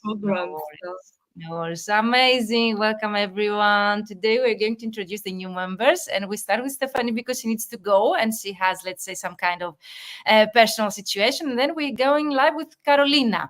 program. No worries. No worries. Amazing. Welcome, everyone. Today, we're going to introduce the new members. And we start with Stephanie because she needs to go and she has, let's say, some kind of personal situation. And then we're going live with Carolina.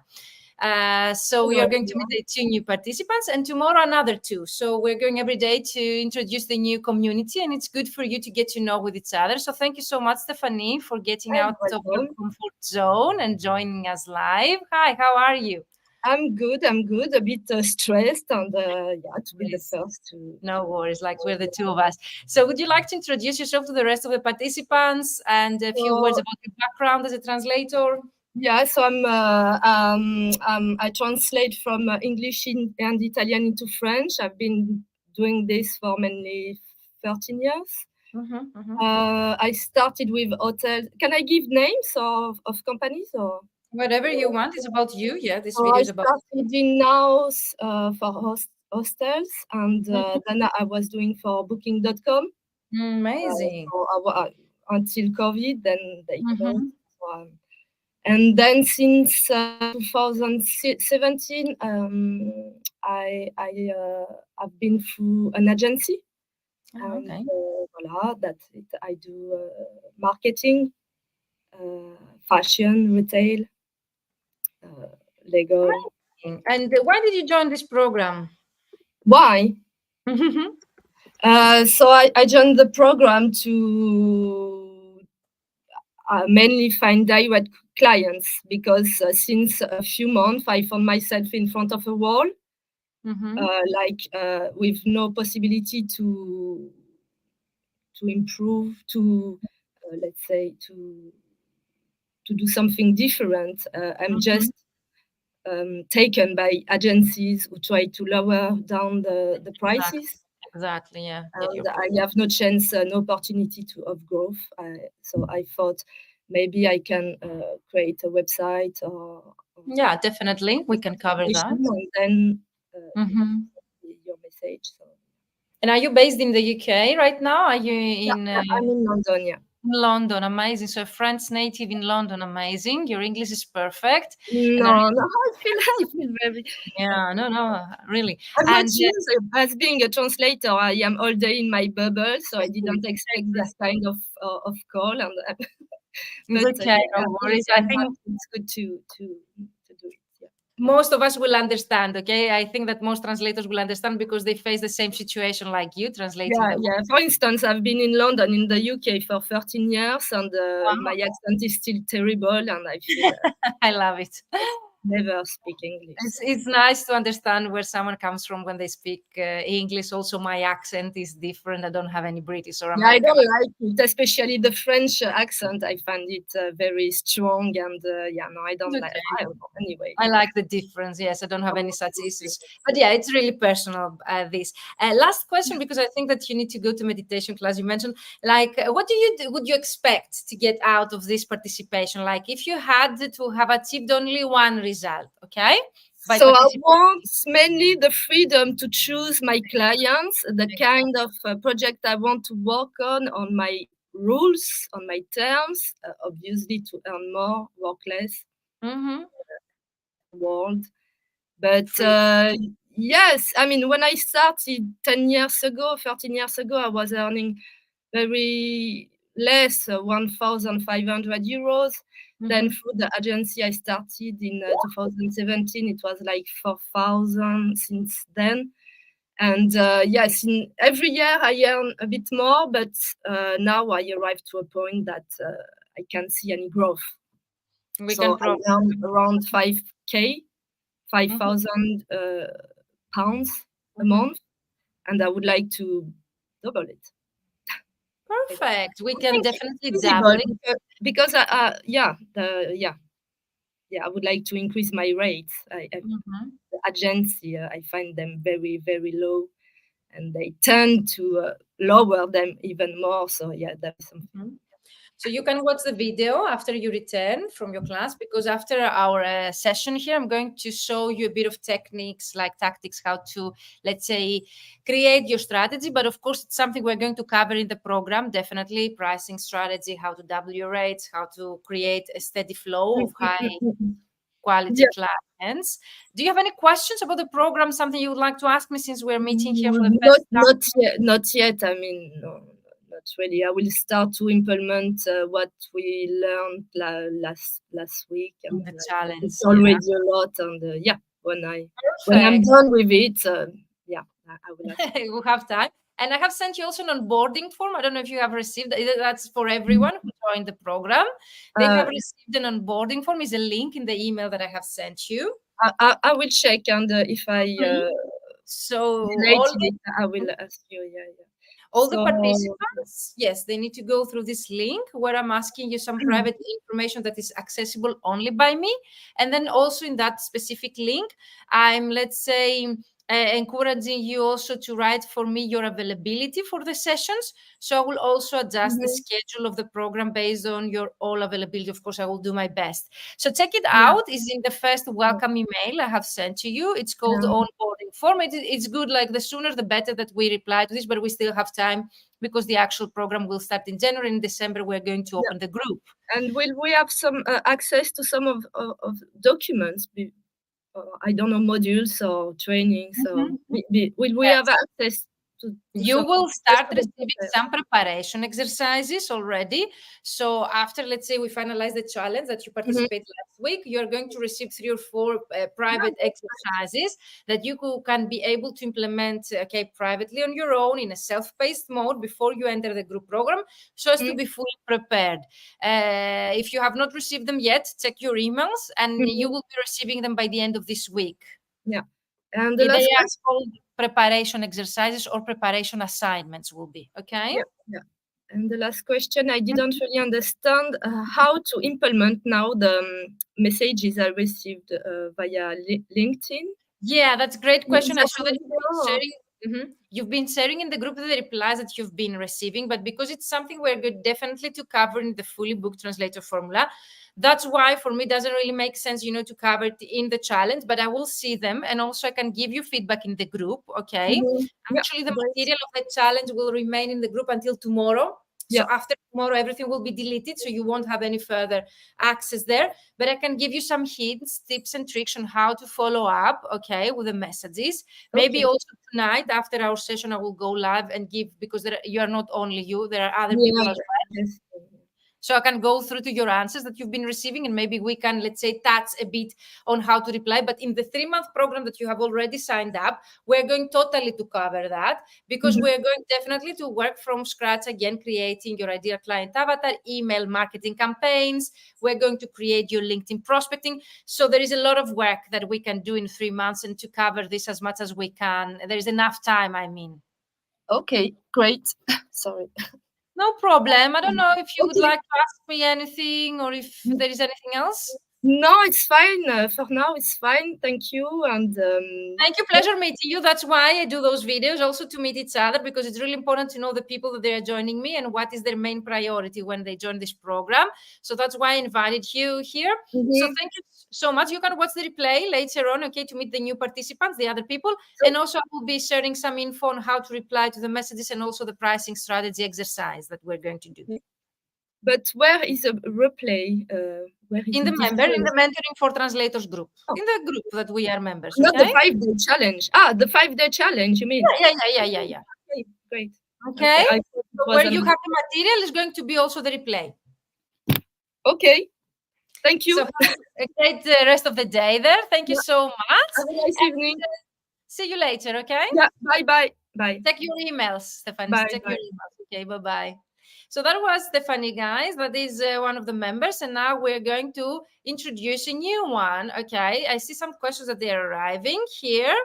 So we are going to meet the 2 new participants and tomorrow another 2. So we're going every day to introduce the new community, and it's good for you to get to know with each other. So thank you so much, Stephanie, for getting out of your comfort zone and joining us live. Hi, how are you? I'm good. A bit stressed, and to be the first to. No worries, like we're the 2 of us. So would you like to introduce yourself to the rest of the participants and a few words about your background as a translator? Yeah, so I translate from English and Italian into French. I've been doing this for mainly 13 years. I started with hotels. Can I give names of companies or? Whatever you want. It's about you. Yeah, this video is about. I started in Naos for hostels, and then I was doing for Booking.com. Amazing. Until COVID, then they closed. And then since 2017, I've been through an agency. Okay. Voila, that's it. I do marketing, fashion, retail, legal. And why did you join this program? Why? So I joined the program to mainly find direct clients because since a few months I found myself in front of a wall, with no possibility to improve, to let's say to do something different. I'm just taken by agencies who try to lower down the prices. Exactly, yeah. And I have no chance, no opportunity of growth. So I thought maybe I can create a website or yeah, definitely. We can cover that. And then your message. So. And are you based in the UK right now? Are you in? I'm in London, yeah. London, amazing. So French native in London, amazing. Your English is perfect. No, I feel very. Yeah, no, really. I'm not used as being a translator. I am all day in my bubble, so I didn't expect this kind of call. And it's okay, no worries. I think it's good to do it. Yeah. Most of us will understand, okay? I think that most translators will understand because they face the same situation like you, translating. Yeah. For instance, I've been in London, in the UK for 13 years, and my accent is still terrible, and I feel... I love it. Never speak English. It's nice to understand where someone comes from when they speak English. Also, my accent is different. I don't have any British or American. I don't like it, especially the French accent. I find it very strong, and I don't like it. I don't know. Anyway, I like the difference. Yes, I don't have any such issues. But yeah, it's really personal, this. Last question, because I think that you need to go to meditation class. You mentioned, like, what would you expect to get out of this participation? Like, if you had to have achieved only one result, okay? So I want mainly the freedom to choose my clients, the kind of project I want to work on my rules, on my terms, obviously to earn more, work less. World. But yes, I mean, when I started 10 years ago, 13 years ago, I was earning very less, 1,500 euros. Then through the agency I started in 2017, it was like 4,000 since then. And yes, every year I earn a bit more, but now I arrived to a point that I can't see any growth. So I earn around 5K. 5,000 pounds a month, and I would like to double it. Perfect. We can definitely double it because I would like to increase my rates. The agency, I find them very, very low, and they tend to lower them even more. So yeah, that's something. So you can watch the video after you return from your class, because after our session here, I'm going to show you a bit of techniques, like tactics, how to, let's say, create your strategy. But of course, it's something we're going to cover in the program, definitely. Pricing strategy, how to double your rates, how to create a steady flow of high quality clients. Do you have any questions about the program? Something you would like to ask me since we're meeting here for the first time? Not yet. I mean, no, not really. I will start to implement what we learned last week. In the challenge. It's already a lot, and when I'm done with it, I will. We'll have time. And I have sent you also an onboarding form. I don't know if you have received that. That's for everyone who joined the program. They have received an onboarding form. Is a link in the email that I have sent you. I will check, and if I I will ask you. All the participants, yes, they need to go through this link where I'm asking you some private information that is accessible only by me. And then also in that specific link, I'm, let's say, encouraging you also to write for me your availability for the sessions. So I will also adjust the schedule of the program based on your all availability. Of course, I will do my best. So check it out. It's in the first welcome email I have sent to you. It's called onboarding form. It's good, like the sooner the better that we reply to this, but we still have time because the actual program will start in January. In December, we're going to open the group. And will we have some access to some of documents? I don't know, modules or training. So will we have access to you will start receiving some preparation exercises already. So after, let's say, we finalize the challenge that you participated last week, you're going to receive 3 or 4 private exercises that you can be able to implement privately on your own in a self-paced mode before you enter the group program, so as to be fully prepared. If you have not received them yet, check your emails, and you will be receiving them by the end of this week. Yeah. And the they are called preparation exercises or preparation assignments will be, okay? Yeah. And the last question, I didn't really understand how to implement now the messages I received via LinkedIn. Yeah, that's a great question. I saw that you've been sharing in the group the replies that you've been receiving, but because it's something we're good definitely to cover in the Fully Booked Translator Formula, that's why for me it doesn't really make sense, to cover it in the challenge, but I will see them, and also I can give you feedback in the group, okay? Actually, the material of the challenge will remain in the group until tomorrow. So after tomorrow, everything will be deleted, so you won't have any further access there. But I can give you some hints, tips, and tricks on how to follow up, okay, with the messages. Maybe also tonight, after our session, I will go live and give, because you are not only you, there are other people as well. So I can go through to your answers that you've been receiving, and maybe we can, let's say, touch a bit on how to reply. But in the 3-month program that you have already signed up, we're going totally to cover that, because we're going definitely to work from scratch again, creating your ideal client avatar, email marketing campaigns. We're going to create your LinkedIn prospecting. So there is a lot of work that we can do in 3 months, and to cover this as much as we can. There is enough time, I mean. Okay, great. Sorry. No problem. I don't know if you would like to ask me anything, or if there is anything else. No, it's fine. For now, it's fine. Thank you. And thank you. Pleasure meeting you. That's why I do those videos, also to meet each other, because it's really important to know the people that they are joining me and what is their main priority when they join this program. So that's why I invited you here. So thank you so much. You can watch the replay later on, okay, to meet the new participants, the other people. And also I will be sharing some info on how to reply to the messages, and also the pricing strategy exercise that we're going to do. But where is a replay? Where is in the mentoring for translators group, in the group that we are members. Not the 5-day challenge. The 5-day challenge, you mean? Yeah. Okay, great. Okay. So where you have the material is going to be also the replay. Okay. Thank you. So a great rest of the day there. Thank you so much. Have a nice evening. See you later, okay? Yeah, bye. Check your emails, Stephanie. Check your emails. Okay, bye-bye. So that was Stephanie, guys. That is one of the members. And now we're going to introduce a new one. Okay, I see some questions that they are arriving here.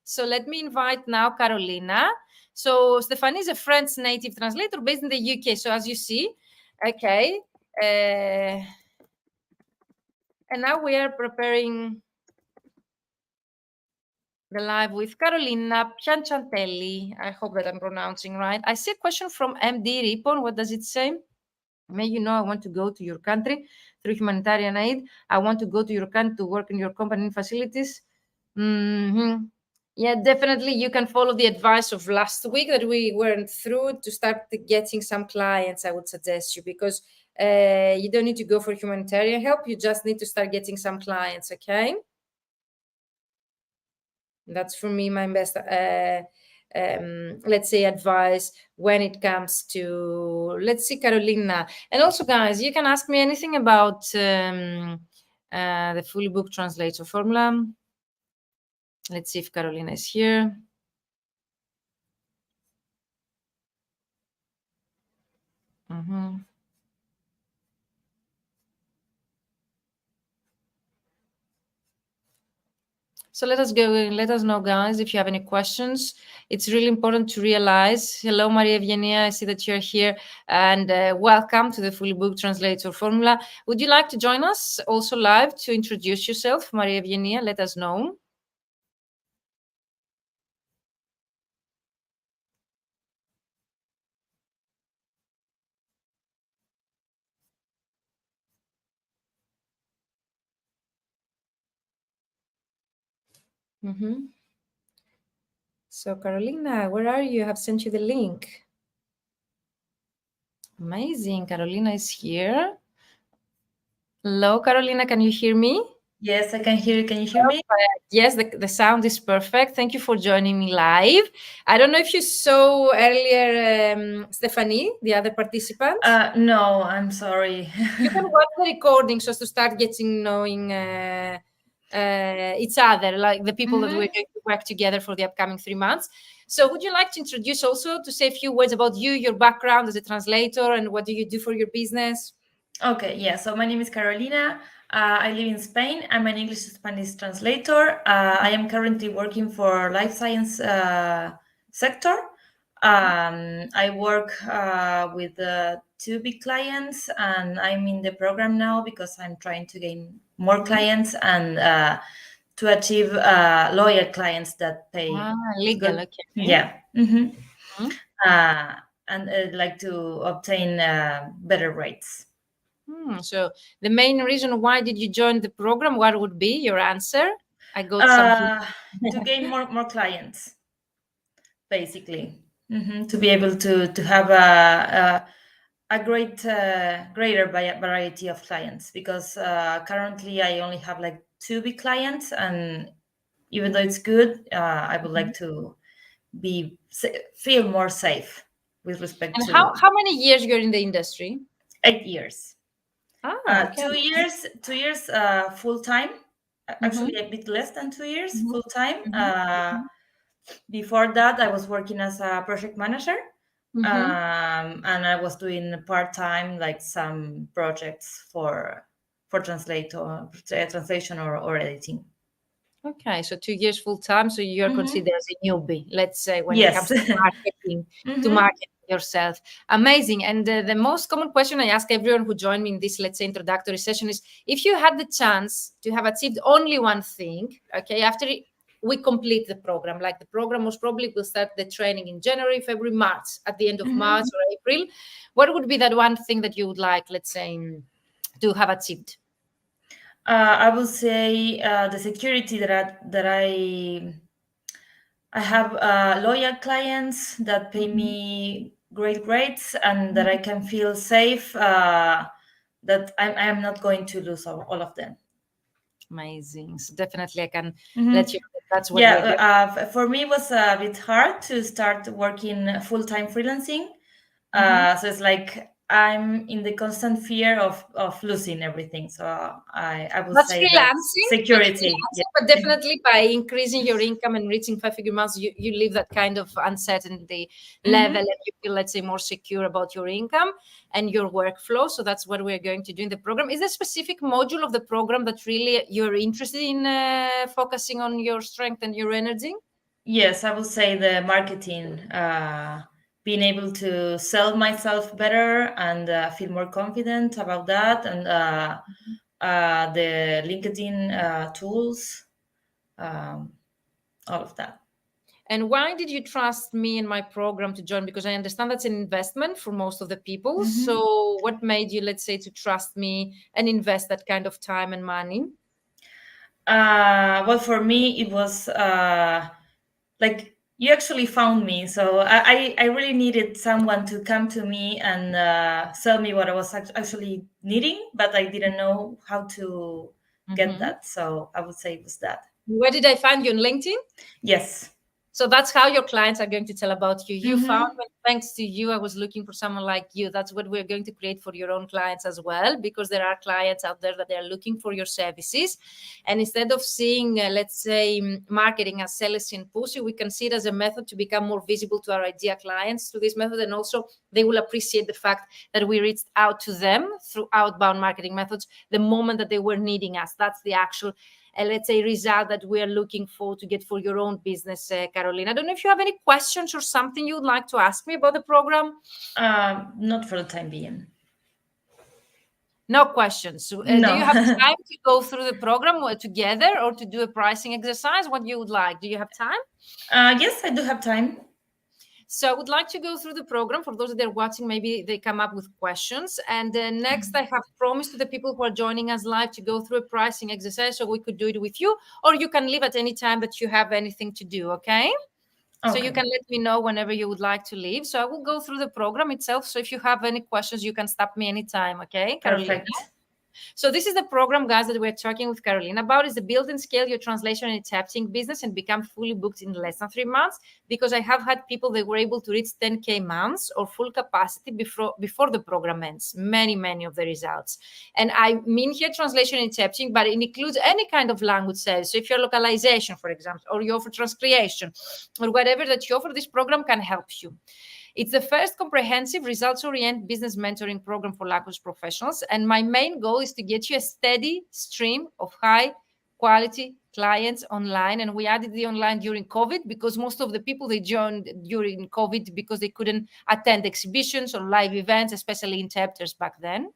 So let me invite now Carolina. So Stephanie is a French native translator based in the UK. So as you see, okay. And now we are preparing the live with Carolina Pianchantelli. I hope that I'm pronouncing right. I see a question from MD Ripon. What does it say? May you know I want to go to your country through humanitarian aid. I want to go to your country to work in your company facilities. Yeah, definitely you can follow the advice of last week that we went through to start getting some clients, I would suggest you, because You don't need to go for humanitarian help. You just need to start getting some clients, okay? That's for me my best, let's say, advice when it comes to, let's see, Carolina. And also, guys, you can ask me anything about the Fully Booked Translator Formula. Let's see if Carolina is here. So let us go and let us know, guys, if you have any questions. It's really important to realize. Hello, Maria Evgenia. I see that you're here, and welcome to the Fully Booked Translator Formula. Would you like to join us also live to introduce yourself, Maria Evgenia? Let us know. So, Carolina, where are you? I have sent you the link. Amazing. Carolina is here. Hello, Carolina. Can you hear me? Yes, I can hear you. Can you hear me? Yes, the sound is perfect. Thank you for joining me live. I don't know if you saw earlier Stephanie, the other participant. No, I'm sorry. You can watch the recording just to start getting knowing each other, like the people that we're going to work together for the upcoming 3 months. So would you like to introduce also, to say a few words about you, your background as a translator, and what do you do for your business? Okay, yeah. So my name is Carolina. I live in Spain. I'm an English to Spanish translator. I am currently working for life science sector. I work with 2 big clients, and I'm in the program now because I'm trying to gain more clients and to achieve loyal clients that pay legal, good. okay. Yeah. And like to obtain better rates. So the main reason why did you join the program, what would be your answer? I got something. To gain more clients, basically. To be able to have a greater variety of clients, because currently I only have like 2 big clients, and even though it's good, I would like to feel more safe with respect And to. how many years you're in the industry? 8 years. Okay. 2 years full time. Actually, a bit less than 2 years full time. Before that, I was working as a project manager, and I was doing part time, like some projects for translation or editing. Okay, so 2 years full time. So you're considered as a newbie, let's say, when it comes to marketing, to market yourself. Amazing. And the most common question I ask everyone who joined me in this, let's say, introductory session is, if you had the chance to have achieved only one thing, okay, after we complete the program, like the program most probably will start the training in January, February, March, at the end of March or April, what would be that one thing that you would like, let's say, to have achieved? I would say the security that I have loyal clients that pay me great rates, and that I can feel safe, that I'm not going to lose all of them. Amazing. So definitely I can let you know that's what for me it was a bit hard to start working full-time freelancing. So it's like I'm in the constant fear of losing everything. So I would say freelancing, security. But definitely by increasing your income and reaching 5-figure months, you leave that kind of uncertainty level, and you feel, let's say, more secure about your income and your workflow. So that's what we're going to do in the program. Is there a specific module of the program that really you're interested in focusing on your strength and your energy? Yes, I would say the marketing, being able to sell myself better and feel more confident about that, and the LinkedIn tools, all of that. And why did you trust me and my program to join? Because I understand that's an investment for most of the people. So what made you, let's say, to trust me and invest that kind of time and money? Well, for me, it was like You actually found me, so I really needed someone to come to me and sell me what I was actually needing, but I didn't know how to get that. So I would say it was that. Where did I find you on LinkedIn? Yes. So that's how your clients are going to tell about you. You found me, thanks to you, I was looking for someone like you. That's what we're going to create for your own clients as well, because there are clients out there that they're looking for your services. And instead of seeing, let's say, marketing as sales and pussy, we can see it as a method to become more visible to our ideal clients through this method. And also they will appreciate the fact that we reached out to them through outbound marketing methods the moment that they were needing us. That's the actual let's say, result that we are looking for to get for your own business, Carolina. I don't know if you have any questions or something you would like to ask me about the program. Not for the time being. No questions. No. Do you have time to go through the program together or to do a pricing exercise? What you would like? Do you have time? Yes, I do have time. So I would like to go through the program. For those that are watching, maybe they come up with questions. And next, I have promised to the people who are joining us live to go through a pricing exercise, so we could do it with you, or you can leave at any time that you have anything to do, okay? So you can let me know whenever you would like to leave. So I will go through the program itself. So if you have any questions, you can stop me anytime, okay, Carolina? Perfect. So this is the program, guys, that we're talking with Carolina about, is the build and scale your translation and typing business and become fully booked in less than 3 months. Because I have had people that were able to reach 10K months or full capacity before the program ends. Many of the results. And I mean here translation and typing, but it includes any kind of language sales. So if you're localization, for example, or you offer transcreation or whatever that you offer, this program can help you. It's the first comprehensive results-oriented business mentoring program for language professionals. And my main goal is to get you a steady stream of high-quality clients online. And we added the online during COVID because most of the people, they joined during COVID because they couldn't attend exhibitions or live events, especially in chapters back then.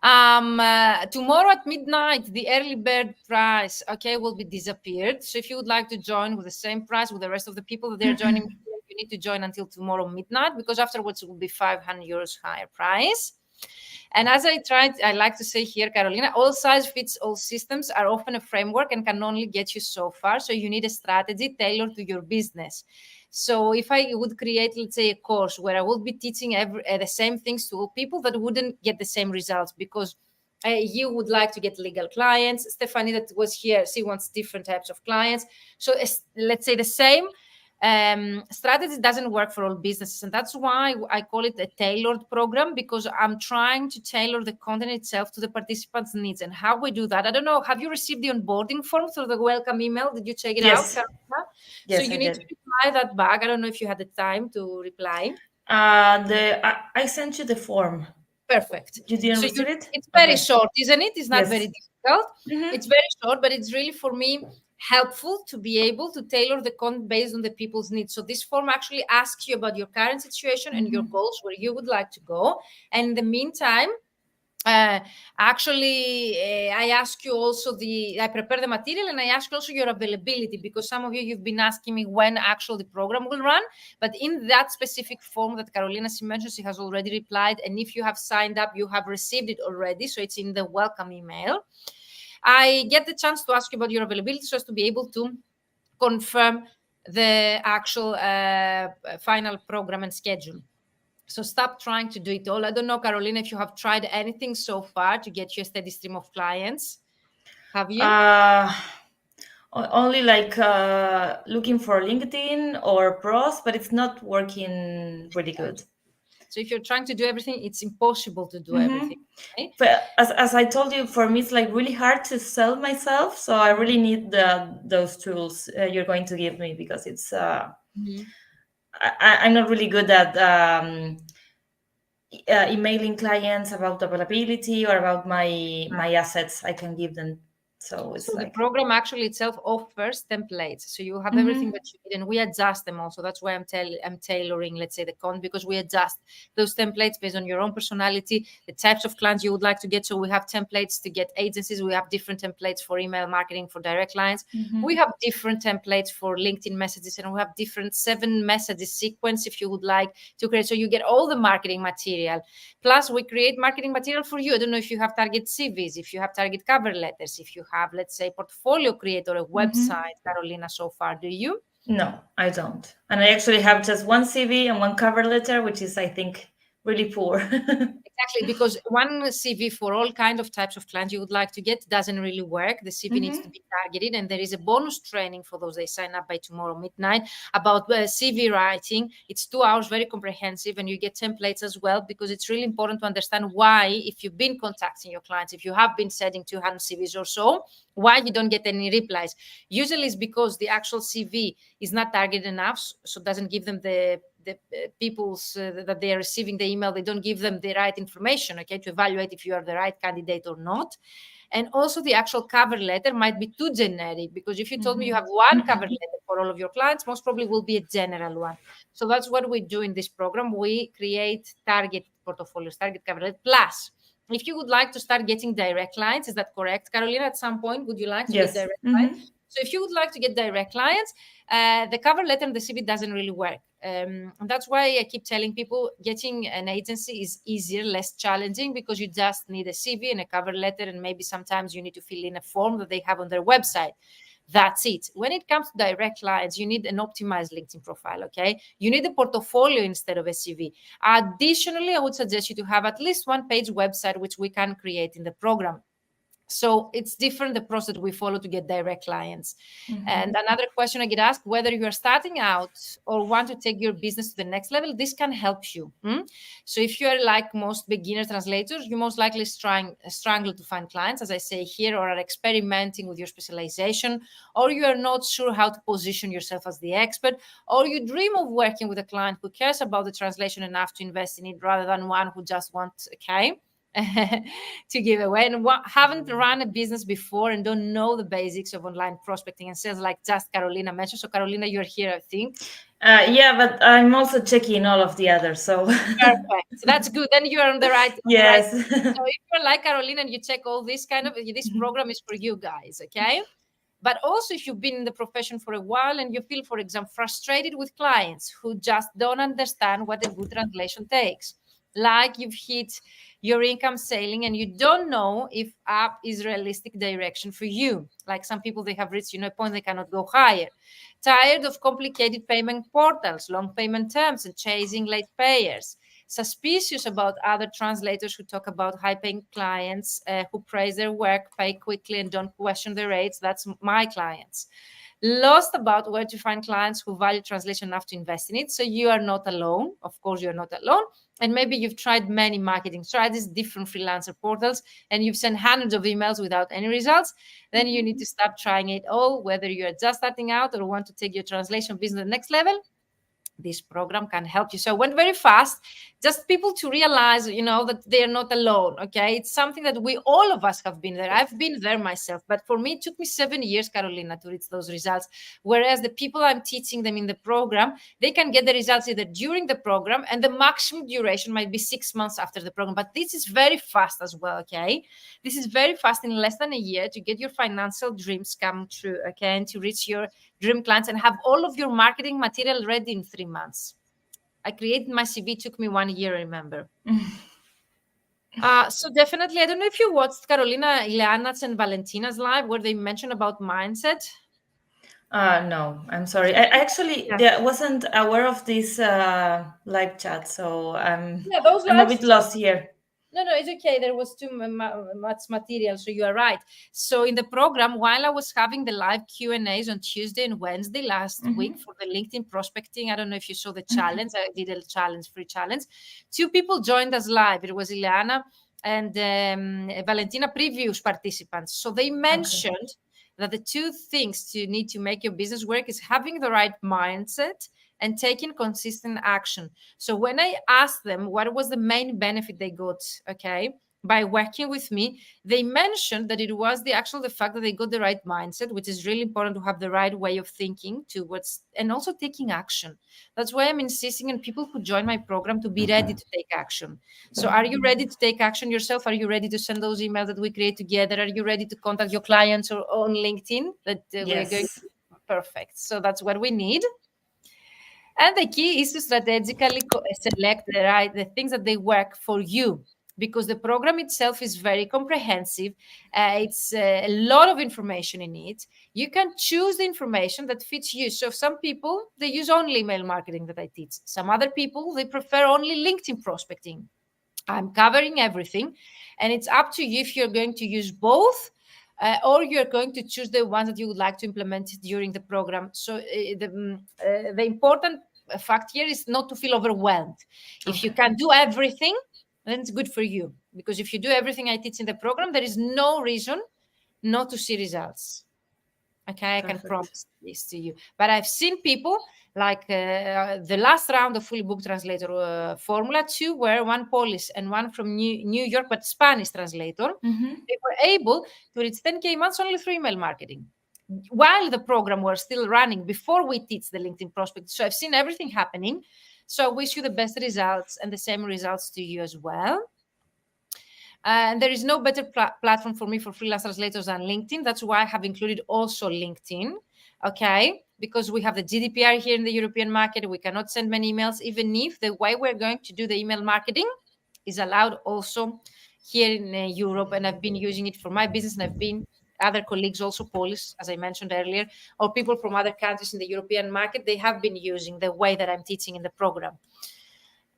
Tomorrow at midnight, the early bird price, will be disappeared. So if you would like to join with the same price with the rest of the people that they're joining, you need to join until tomorrow midnight, because afterwards it will be 500 euros higher price. And as I like to say here, Carolina, all size fits all systems are often a framework and can only get you so far. So you need a strategy tailored to your business. So if I would create, let's say, a course where I would be teaching the same things to all people, that wouldn't get the same results, because you would like to get legal clients. Stephanie that was here, she wants different types of clients. So let's say the same strategy doesn't work for all businesses. And that's why I call it a tailored program, because I'm trying to tailor the content itself to the participants' needs. And how we do that, I don't know, have you received the onboarding form through the welcome email? Did you check it out, Carolina? Yes, so you need to reply that back. I don't know if you had the time to reply. I sent you the form. Perfect. You didn't receive it? It's very short, isn't it? It's not very difficult. It's very short, but it's really, for me, helpful to be able to tailor the content based on the people's needs. So this form actually asks you about your current situation and your goals, where you would like to go. And in the meantime, I ask you also I prepare the material, and I ask also your availability, because some of you've been asking me when actually the program will run. But in that specific form that Carolina mentioned, she has already replied. And if you have signed up, you have received it already. So it's in the welcome email. I get the chance to ask you about your availability, so as to be able to confirm the actual final program and schedule. So stop trying to do it all. I don't know, Carolina, if you have tried anything so far to get you a steady stream of clients. Have you? Only like looking for LinkedIn or pros, but it's not working really good. So if you're trying to do everything, it's impossible to do everything. Right? But as I told you, for me, it's like really hard to sell myself. So I really need those tools you're going to give me, because it's I'm not really good at emailing clients about availability or about my assets I can give them. So it's the program actually itself offers templates. So you have everything that you need, and we adjust them also. That's why I'm tailoring, let's say, the content, because we adjust those templates based on your own personality, the types of clients you would like to get. So we have templates to get agencies. We have different templates for email marketing for direct clients. We have different templates for LinkedIn messages, and we have different 7 messages sequence if you would like to create. So you get all the marketing material. Plus, we create marketing material for you. I don't know if you have target CVs, if you have target cover letters, if you have, let's say, portfolio creator, a website, Carolina, so far. Do you? No, I don't. And I actually have just one CV and one cover letter, which is, I think, really poor. Exactly, because one CV for all kind of types of clients you would like to get doesn't really work. The CV needs to be targeted, and there is a bonus training for those they sign up by tomorrow midnight about CV writing. It's 2 hours, very comprehensive, and you get templates as well, because it's really important to understand why, if you've been contacting your clients, if you have been sending 200 CVs or so, why you don't get any replies. Usually it's because the actual CV is not targeted enough, so it doesn't give them the people's that they are receiving the email, they don't give them the right information, okay, to evaluate if you are the right candidate or not. And also the actual cover letter might be too generic, because if you told me you have one cover letter for all of your clients, most probably will be a general one. So that's what we do in this program. We create target portfolios, target cover letter. Plus, if you would like to start getting direct clients, is that correct, Carolina? At some point, would you like to get direct clients? So if you would like to get direct clients, the cover letter and the CV doesn't really work. And that's why I keep telling people getting an agency is easier, less challenging, because you just need a CV and a cover letter, and maybe sometimes you need to fill in a form that they have on their website. That's it. When it comes to direct clients, you need an optimized LinkedIn profile, okay? You need a portfolio instead of a CV. Additionally, I would suggest you to have at least one-page website, which we can create in the program. So it's different, the process we follow to get direct clients. And another question I get asked, whether you are starting out or want to take your business to the next level, this can help you. So if you are like most beginner translators, you most likely struggle to find clients, as I say here, or are experimenting with your specialization, or you are not sure how to position yourself as the expert, or you dream of working with a client who cares about the translation enough to invest in it, rather than one who just wants, okay, to give away, and haven't run a business before and don't know the basics of online prospecting and sales, like just Carolina mentioned. So Carolina, you're here, I think. Yeah, but I'm also checking all of the others, so perfect. So that's good. Then you're on the right. yes. So if you're like Carolina and you check all this kind of, this program is for you guys, okay? But also, if you've been in the profession for a while and you feel, for example, frustrated with clients who just don't understand what a good translation takes, like you've hit your income ceiling and you don't know if up is realistic direction for you. Like some people, they have reached, a point they cannot go higher. Tired of complicated payment portals, long payment terms, and chasing late payers. Suspicious about other translators who talk about high-paying clients who praise their work, pay quickly, and don't question the rates. That's my clients. Lost about where to find clients who value translation enough to invest in it. So you are not alone. Of course, you're not alone. And maybe you've tried many marketing strategies, different freelancer portals, and you've sent hundreds of emails without any results. Then you need to stop trying it all, whether you are just starting out or want to take your translation business to the next level. This program can help you. So I went very fast, just people to realize, that they're not alone, okay? It's something that we, all of us have been there. I've been there myself, but for me, it took me 7 years, Carolina, to reach those results. Whereas the people I'm teaching them in the program, they can get the results either during the program, and the maximum duration might be 6 months after the program. But this is very fast as well, okay? This is very fast, in less than a year, to get your financial dreams come true, okay? And to reach your dream clients and have all of your marketing material ready in 3 months. I created my CV, took me 1 year, remember. So definitely, I don't know if you watched Carolina, Ileana's and Valentina's live where they mentioned about mindset. No, I'm sorry. I actually wasn't aware of this live chat, so I'm a bit lost here. No, it's okay. There was too much material, so you are right. So in the program, while I was having the live Q&As on Tuesday and Wednesday last week for the LinkedIn prospecting, I don't know if you saw the challenge. I did a free challenge. 2 people joined us live. It was Ileana and Valentina, previous participants. So they mentioned that the 2 things you need to make your business work is having the right mindset and taking consistent action. So when I asked them what was the main benefit they got, okay, by working with me, they mentioned that it was the fact that they got the right mindset, which is really important, to have the right way of thinking towards, and also taking action. That's why I'm insisting on people who join my program to be ready to take action. So are you ready to take action yourself? Are you ready to send those emails that we create together? Are you ready to contact your clients or on LinkedIn that we're going to? Perfect. So that's what we need. And the key is to strategically select the things that they work for you. because the program itself is very comprehensive. It's a lot of information in it. You can choose the information that fits you. So some people, they use only email marketing that I teach. Some other people, they prefer only LinkedIn prospecting. I'm covering everything, and it's up to you if you're going to use both, or you're going to choose the ones that you would like to implement during the program. So the important fact here is not to feel overwhelmed. If you can do everything, then it's good for you, because if you do everything I teach in the program, there is no reason not to see results. Okay, I can promise this to you. But I've seen people like the last round of Fully Booked Translator Formula, 2 were one Polish and one from New York, but Spanish translator. They were able to reach 10K months only through email marketing, while the program was still running before we teach the LinkedIn prospect. So I've seen everything happening. So I wish you the best results and the same results to you as well. And there is no better platform for me for freelance translators than LinkedIn. That's why I have included also LinkedIn, okay? Because we have the GDPR here in the European market. We cannot send many emails, even if the way we're going to do the email marketing is allowed also here in Europe. And I've been using it for my business, and I've been other colleagues, also Polish, as I mentioned earlier, or people from other countries in the European market, they have been using the way that I'm teaching in the program.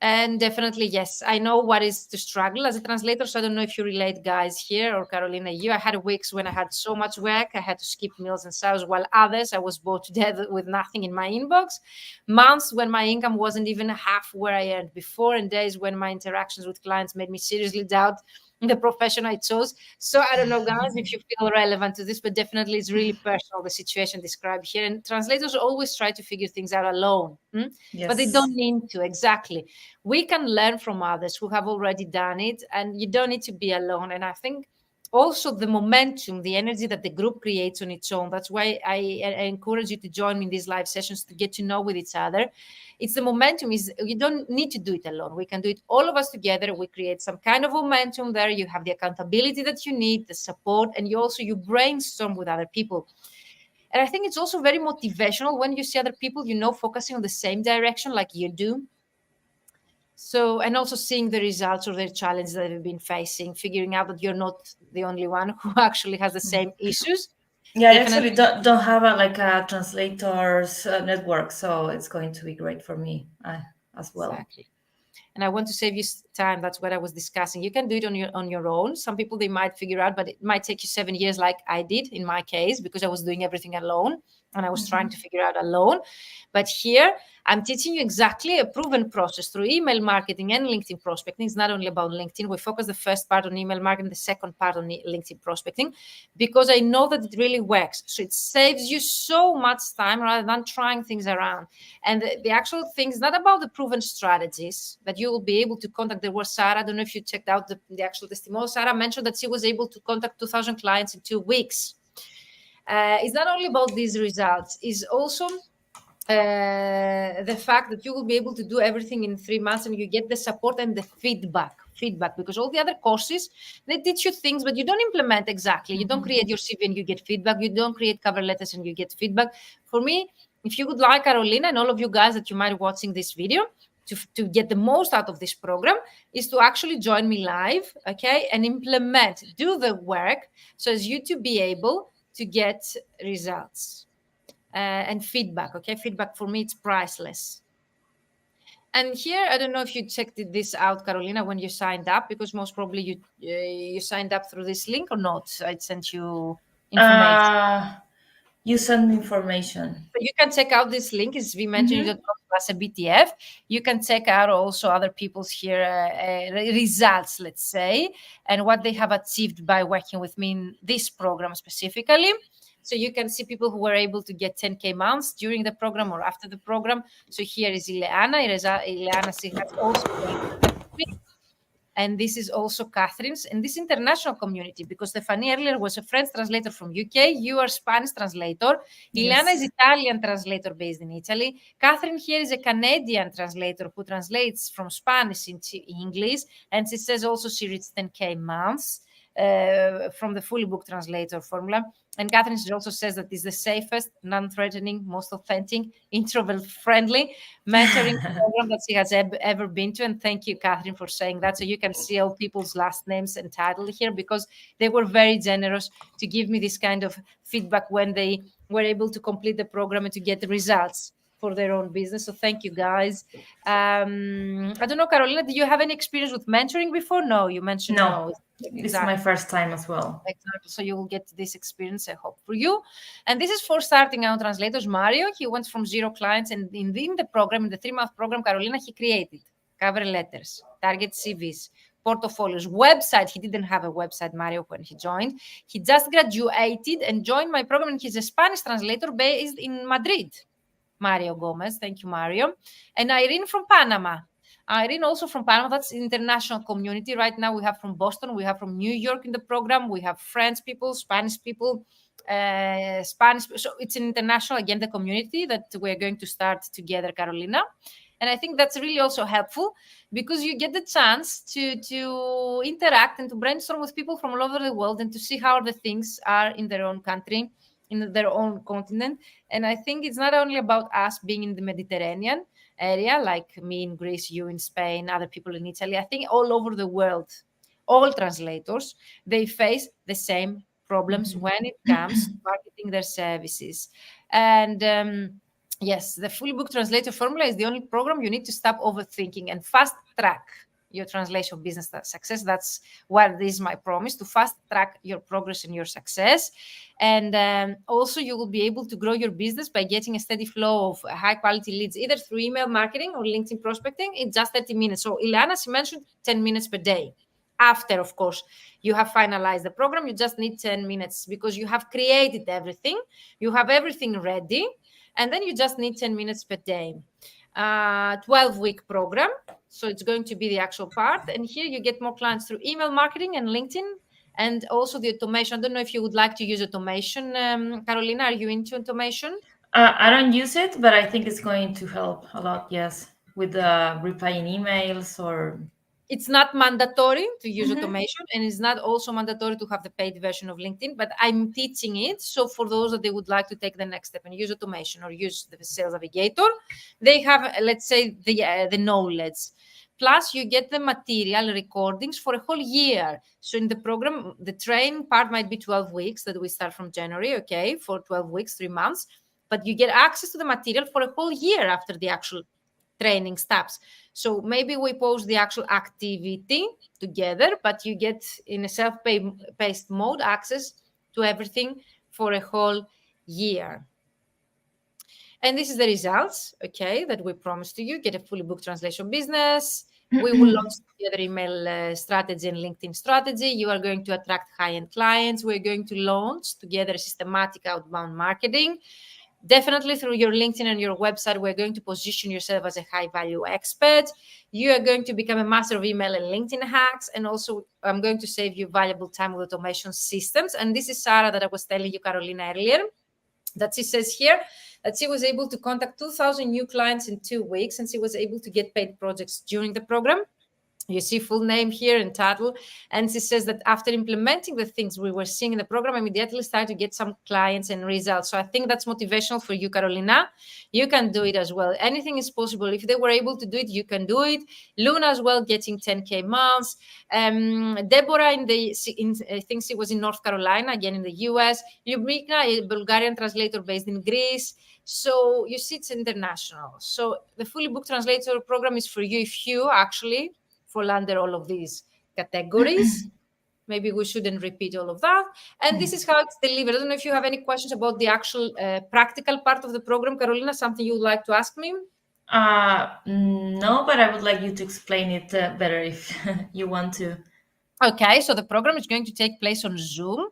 And definitely, yes, I know what is to struggle as a translator. So I don't know if you relate, guys, here, or Carolina, you. I had weeks when I had so much work, I had to skip meals and showers, while others, I was bored to death with nothing in my inbox. Months when my income wasn't even half where I earned before, and days when my interactions with clients made me seriously doubt the profession I chose. So I don't know, guys, if you feel relevant to this, but definitely it's really personal, the situation described here. And translators always try to figure things out alone, but they don't need to. Exactly. We can learn from others who have already done it, and you don't need to be alone. And I think also the momentum, the energy that the group creates on its own. That's why I encourage you to join me in these live sessions to get to know with each other. It's the momentum. Is you don't need to do it alone. We can do it all of us together. We create some kind of momentum there. You have the accountability that you need, the support, and you brainstorm with other people. And I think it's also very motivational when you see other people, focusing on the same direction like you do. So, and also seeing the results of their challenges that they've been facing, figuring out that you're not the only one who actually has the same issues. Yeah, I actually don't have a translators network, so it's going to be great for me as well. Exactly. And I want to save you time. That's what I was discussing. You can do it on your own. Some people, they might figure out, but it might take you 7 years like I did in my case, because I was doing everything alone and I was trying to figure out alone. But here, I'm teaching you exactly a proven process through email marketing and LinkedIn prospecting. It's not only about LinkedIn. We focus the first part on email marketing, the second part on LinkedIn prospecting, because I know that it really works. So it saves you so much time rather than trying things around. And the actual thing is not about the proven strategies that you will be able to contact. There was Sarah. I don't know if you checked out the actual testimonial. Sarah mentioned that she was able to contact 2,000 clients in 2 weeks. It's not only about these results. It's also the fact that you will be able to do everything in 3 months, and you get the support and the feedback, because all the other courses, they teach you things, but you don't implement exactly. You don't create your CV and you get feedback. You don't create cover letters and you get feedback. For me, if you would like, Carolina, and all of you guys that you might be watching this video, to get the most out of this program, is to actually join me live, okay, and implement, do the work, so as you to be able to get results and feedback. Okay, feedback for me, it's priceless. And here, I don't know if you checked this out, Carolina, when you signed up, because most probably you signed up through this link or not. I sent you information. You sent me information. But you can check out this link. It's vmentoring.com/FBTF. You can check out also other people's here results, let's say, and what they have achieved by working with me in this program specifically. So you can see people who were able to get 10K months during the program or after the program. So here is Ileana. Ileana, she has also and this is also Catherine's in this international community, because Stefania earlier was a French translator from UK. You are Spanish translator. Yes. Ileana is Italian translator based in Italy. Catherine here is a Canadian translator who translates from Spanish into English. And she says also she reached 10K months from the Fully Booked Translator Formula. And Catherine also says that it's the safest, non-threatening, most authentic, introvert-friendly mentoring program that she has ever been to. And thank you, Catherine, for saying that. So you can see all people's last names and title here, because they were very generous to give me this kind of feedback when they were able to complete the program and to get the results for their own business. So thank you, guys. I don't know, Carolina, did you have any experience with mentoring before? No, you mentioned no. Exactly. This is my first time as well. Exactly. So you will get this experience, I hope, for you. And this is for starting out translators. Mario, he went from 0 clients, and in the program, in the 3-month program, Carolina, he created cover letters, target CVs, portfolios, website. He didn't have a website, Mario, when he joined. He just graduated and joined my program, and he's a Spanish translator based in Madrid. Mario Gomez. Thank you, Mario. And Irene from Panama. Irene also from Panama. That's international community. Right now we have from Boston, we have from New York in the program, we have French people, Spanish people, Spanish. So it's an international, again, the community that we're going to start together, Carolina. And I think that's really also helpful, because you get the chance to interact and to brainstorm with people from all over the world and to see how the things are in their own country, in their own continent. And I think it's not only about us being in the Mediterranean area, like me in Greece, you in Spain, other people in Italy. I think all over the world, all translators, they face the same problems when it comes to marketing their services. And yes, the Fully Booked Translator Formula is the only program you need to stop overthinking and fast track your translation business success. That's what is my promise, to fast track your progress and your success. And also you will be able to grow your business by getting a steady flow of high quality leads, either through email marketing or LinkedIn prospecting in just 30 minutes. So Ileana, she mentioned 10 minutes per day. After, of course, you have finalized the program, you just need 10 minutes because you have created everything. You have everything ready. And then you just need 10 minutes per day. 12-week program. So it's going to be the actual part. And here you get more clients through email marketing and LinkedIn, and also the automation. I don't know if you would like to use automation. Carolina, are you into automation? I don't use it, but I think it's going to help a lot, yes, with replying emails or... It's not mandatory to use automation, and it's not also mandatory to have the paid version of LinkedIn, but I'm teaching it. So for those that they would like to take the next step and use automation or use the Sales Navigator, they have, let's say, the knowledge. Plus, you get the material recordings for a whole year. So in the program, the training part might be 12 weeks that we start from January, okay, for 12 weeks, 3 months. But you get access to the material for a whole year after the actual training stops. So maybe we post the actual activity together, but you get in a self-paced mode access to everything for a whole year. And this is the results, okay, that we promised to you. Get a fully booked translation business. We will launch together email strategy and LinkedIn strategy. You are going to attract high-end clients. We're going to launch together systematic outbound marketing. Definitely through your LinkedIn and your website, we're going to position yourself as a high-value expert. You are going to become a master of email and LinkedIn hacks. And also, I'm going to save you valuable time with automation systems. And this is Sarah that I was telling you, Carolina, earlier, that she says here that she was able to contact 2,000 new clients in 2 weeks, and she was able to get paid projects during the program. You see full name here and title. And she says that after implementing the things we were seeing in the program, immediately started to get some clients and results. So I think that's motivational for you, Carolina. You can do it as well. Anything is possible. If they were able to do it, you can do it. Luna as well, getting 10K months. Deborah, I think she was in North Carolina, again in the US. Ljubljana, a Bulgarian translator based in Greece. So you see, it's international. So the Fully Booked Translator program is for you if you actually fall under all of these categories. Maybe we shouldn't repeat all of that. And this is how it's delivered. I don't know if you have any questions about the actual practical part of the program. Carolina, something you would like to ask me? No, but I would like you to explain it better if you want to. Okay, so the program is going to take place on Zoom.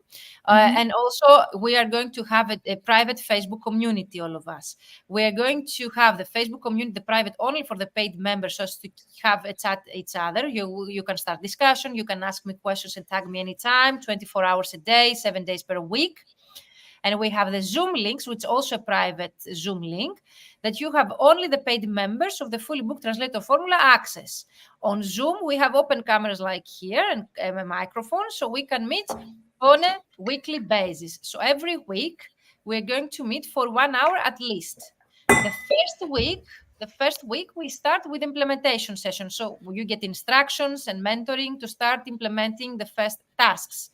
And also we are going to have a private Facebook community, all of us. We are going to have the Facebook community, the private only for the paid members, so as to have a chat each other. You can start discussion, you can ask me questions and tag me anytime, 24 hours a day, 7 days per week. And we have the Zoom links, which is also a private Zoom link, that you have only the paid members of the Fully Booked Translator Formula access. On Zoom, we have open cameras like here and a microphone, so we can meet on a weekly basis. So every week we're going to meet for 1 hour at least. The first week we start with implementation session. So you get instructions and mentoring to start implementing the first tasks.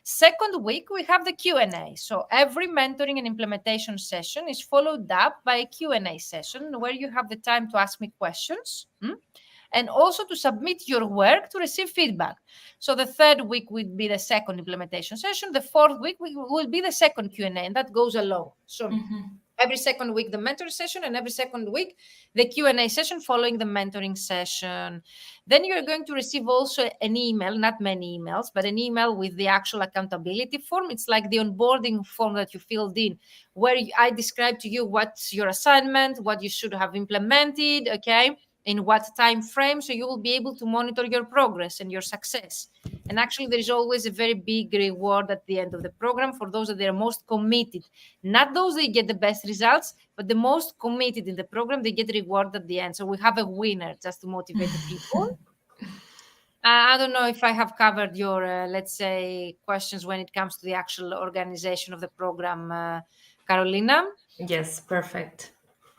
Second week, we have the Q&A. So every mentoring and implementation session is followed up by a Q&A session where you have the time to ask me questions and also to submit your work to receive feedback. So the third week would be the second implementation session. The fourth week will be the second Q&A, and that goes along. So every second week, the mentoring session, and every second week, the Q&A session following the mentoring session. Then you're going to receive also an email, not many emails, but an email with the actual accountability form. It's like the onboarding form that you filled in, where I describe to you what's your assignment, what you should have implemented, okay, in what time frame, so you will be able to monitor your progress and your success. And actually, there is always a very big reward at the end of the program for those that are most committed. Not those that get the best results, but the most committed in the program, they get reward at the end. So we have a winner just to motivate the people. I don't know if I have covered your, let's say, questions when it comes to the actual organization of the program, Carolina. Yes, perfect.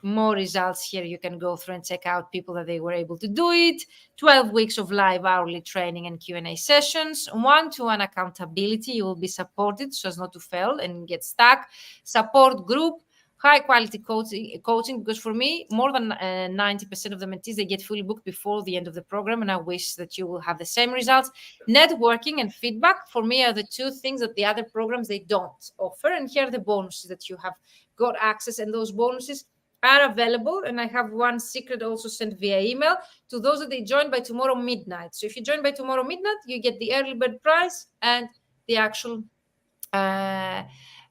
More results here. You can go through and check out people that they were able to do it. 12 weeks of live hourly training and Q&A sessions. One-to-one accountability. You will be supported so as not to fail and get stuck. Support group. High quality coaching, because for me, more than 90% of the mentees, they get fully booked before the end of the program, and I wish that you will have the same results. Networking and feedback, for me, are the two things that the other programs, they don't offer. And here are the bonuses that you have got access, and those bonuses are available. And I have one secret also sent via email to those that they join by tomorrow midnight. So if you join by tomorrow midnight, you get the early bird price and the actual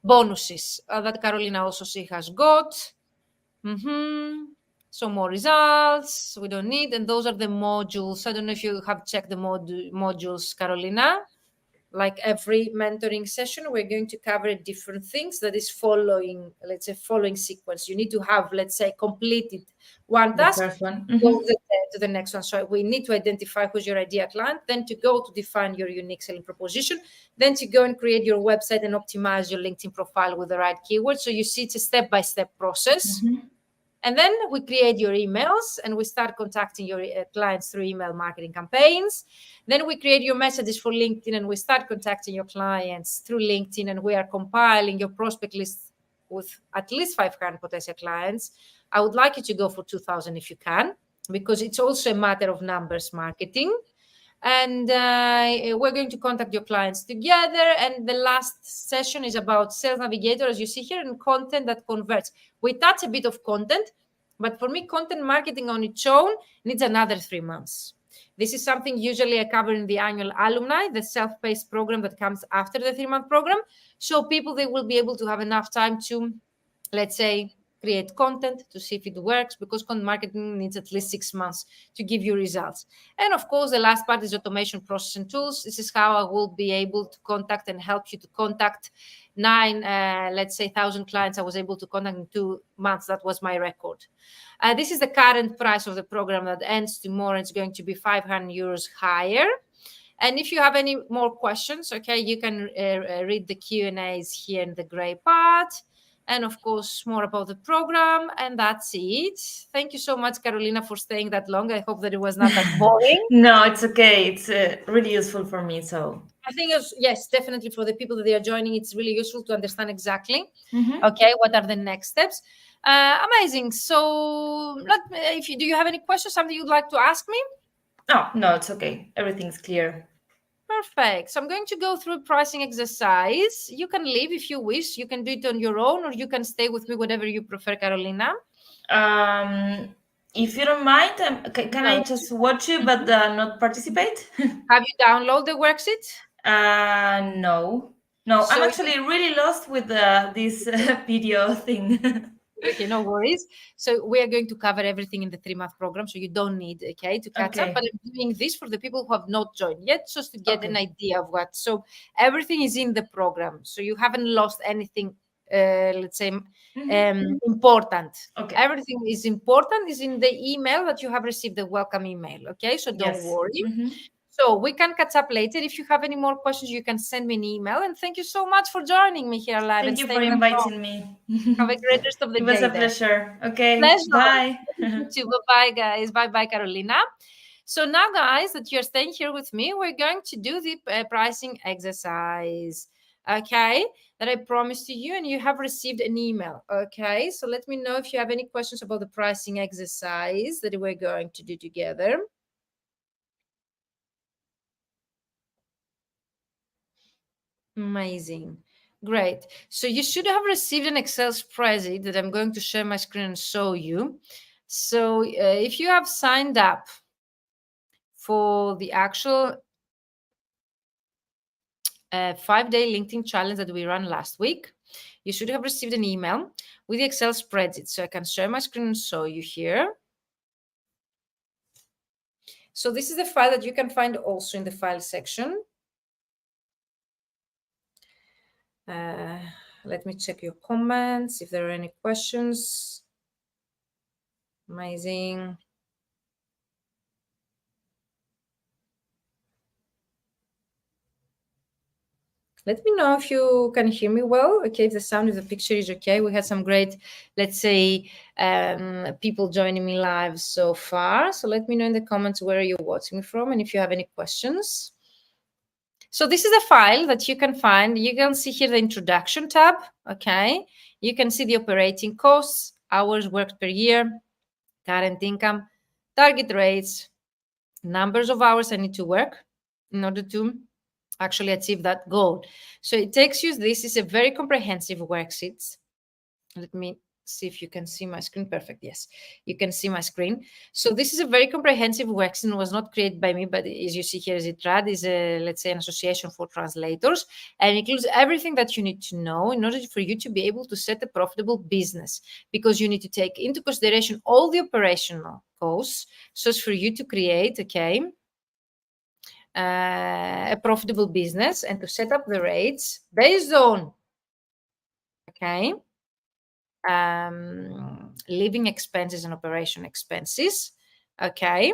bonuses that Carolina also she has got. So more results we don't need, and those are the modules. I don't know if you have checked the modules, Carolina. Like every mentoring session, we're going to cover different things that is following, let's say, following sequence. You need to have, let's say, completed one task, The first one. go to the next one. So we need to identify who's your ideal client, then to go to define your unique selling proposition, then to go and create your website and optimize your LinkedIn profile with the right keywords. So you see it's a step-by-step process. And then we create your emails and we start contacting your clients through email marketing campaigns. Then we create your messages for LinkedIn and we start contacting your clients through LinkedIn, and we are compiling your prospect list with at least 500 potential clients. I would like you to go for 2,000 if you can, because it's also a matter of numbers marketing. And we're going to contact your clients together. And the last session is about Sales Navigator, as you see here, and content that converts. We touch a bit of content, but for me, content marketing on its own needs another 3 months. This is something usually I cover in the annual alumni, the self-paced program that comes after the 3-month program. So people, they will be able to have enough time to, let's say, create content to see if it works, because content marketing needs at least 6 months to give you results. And of course, the last part is automation, process, and tools. This is how I will be able to contact and help you to contact 1,000 clients I was able to contact in 2 months. That was my record. This is the current price of the program that ends tomorrow. It's going to be 500 euros higher. And if you have any more questions, okay, you can read the Q&As here in the gray part. And of course, more about the program. And that's it. Thank you so much, Carolina, for staying that long. I hope that it was not that boring. No, it's okay. It's really useful for me. So I think, yes, definitely for the people that they are joining, it's really useful to understand exactly, okay, what are the next steps. Amazing. So do you have any questions, something you'd like to ask me? No, it's okay. Everything's clear. Perfect. So I'm going to go through a pricing exercise. You can leave if you wish. You can do it on your own, or you can stay with me, whatever you prefer, Carolina. If you don't mind, can I just watch you but not participate? Have you downloaded the worksheet? No. So I'm actually really lost with this video thing. Okay, no worries. So we are going to cover everything in the 3-month program, so you don't need to catch up. But I'm doing this for the people who have not joined yet, just to get an idea of what. So everything is in the program, so you haven't lost anything. Let's say important. Everything is important is in the email that you have received, the welcome email. Okay, so don't worry. So we can catch up later. If you have any more questions, you can send me an email. And thank you so much for joining me here live. Thank you for inviting me. Have a great rest of the day. It was a pleasure. Okay, Pleasure. bye. Bye-bye, guys. Bye-bye, Carolina. So now, guys, that you're staying here with me, we're going to do the pricing exercise, okay, that I promised to you, and you have received an email, okay? So let me know if you have any questions about the pricing exercise that we're going to do together. Amazing. Great. So you should have received an Excel spreadsheet that I'm going to share my screen and show you. So if you have signed up for the actual 5-day LinkedIn challenge that we ran last week, you should have received an email with the Excel spreadsheet. So I can share my screen and show you here. So this is the file that you can find also in the file section. Let me check your comments if there are any questions. Amazing. Let me know if you can hear me well. Okay, if the sound of the picture is okay. We had some great, let's say, people joining me live so far. So let me know in the comments where you're watching me from and if you have any questions. So this is a file that you can find. You can see here the introduction tab, okay? You can see the operating costs, hours worked per year, current income, target rates, numbers of hours I need to work in order to actually achieve that goal. So it takes you, this is a very comprehensive worksheet. Let me see if you can see my screen. Perfect. Yes, you can see my screen. So this is a very comprehensive worksheet. It was not created by me, but as you see here, is ITRAD is a, let's say, an association for translators, and includes everything that you need to know in order for you to be able to set a profitable business, because you need to take into consideration all the operational costs, so as for you to create, okay, a profitable business and to set up the rates based on, okay, living expenses and operation expenses, okay,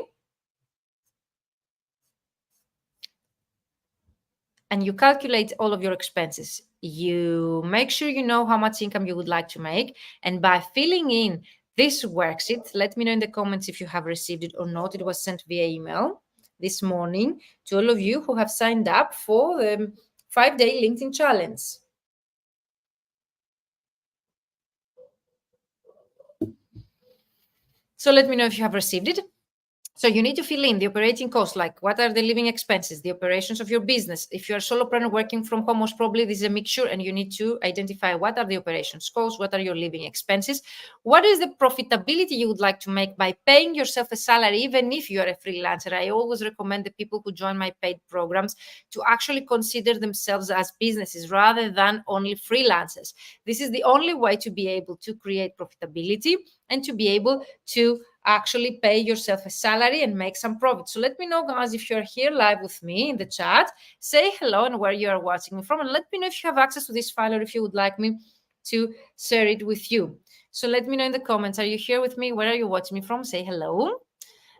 and you calculate all of your expenses. You make sure you know how much income you would like to make, and by filling in this worksheet, let me know in the comments if you have received it or not. It was sent via email this morning to all of you who have signed up for the 5-day LinkedIn challenge. So let me know if you have received it. So you need to fill in the operating costs, like what are the living expenses, the operations of your business. If you're a solopreneur working from home, most probably this is a mixture, and you need to identify what are the operations costs, what are your living expenses, what is the profitability you would like to make by paying yourself a salary, even if you're a freelancer. I always recommend the people who join my paid programs to actually consider themselves as businesses rather than only freelancers. This is the only way to be able to create profitability and to be able to actually pay yourself a salary and make some profit. So let me know, guys, if you're here live with me in the chat, say hello and where you are watching me from, and let me know if you have access to this file or if you would like me to share it with you. So let me know in the comments, are you here with me? Where are you watching me from? Say hello.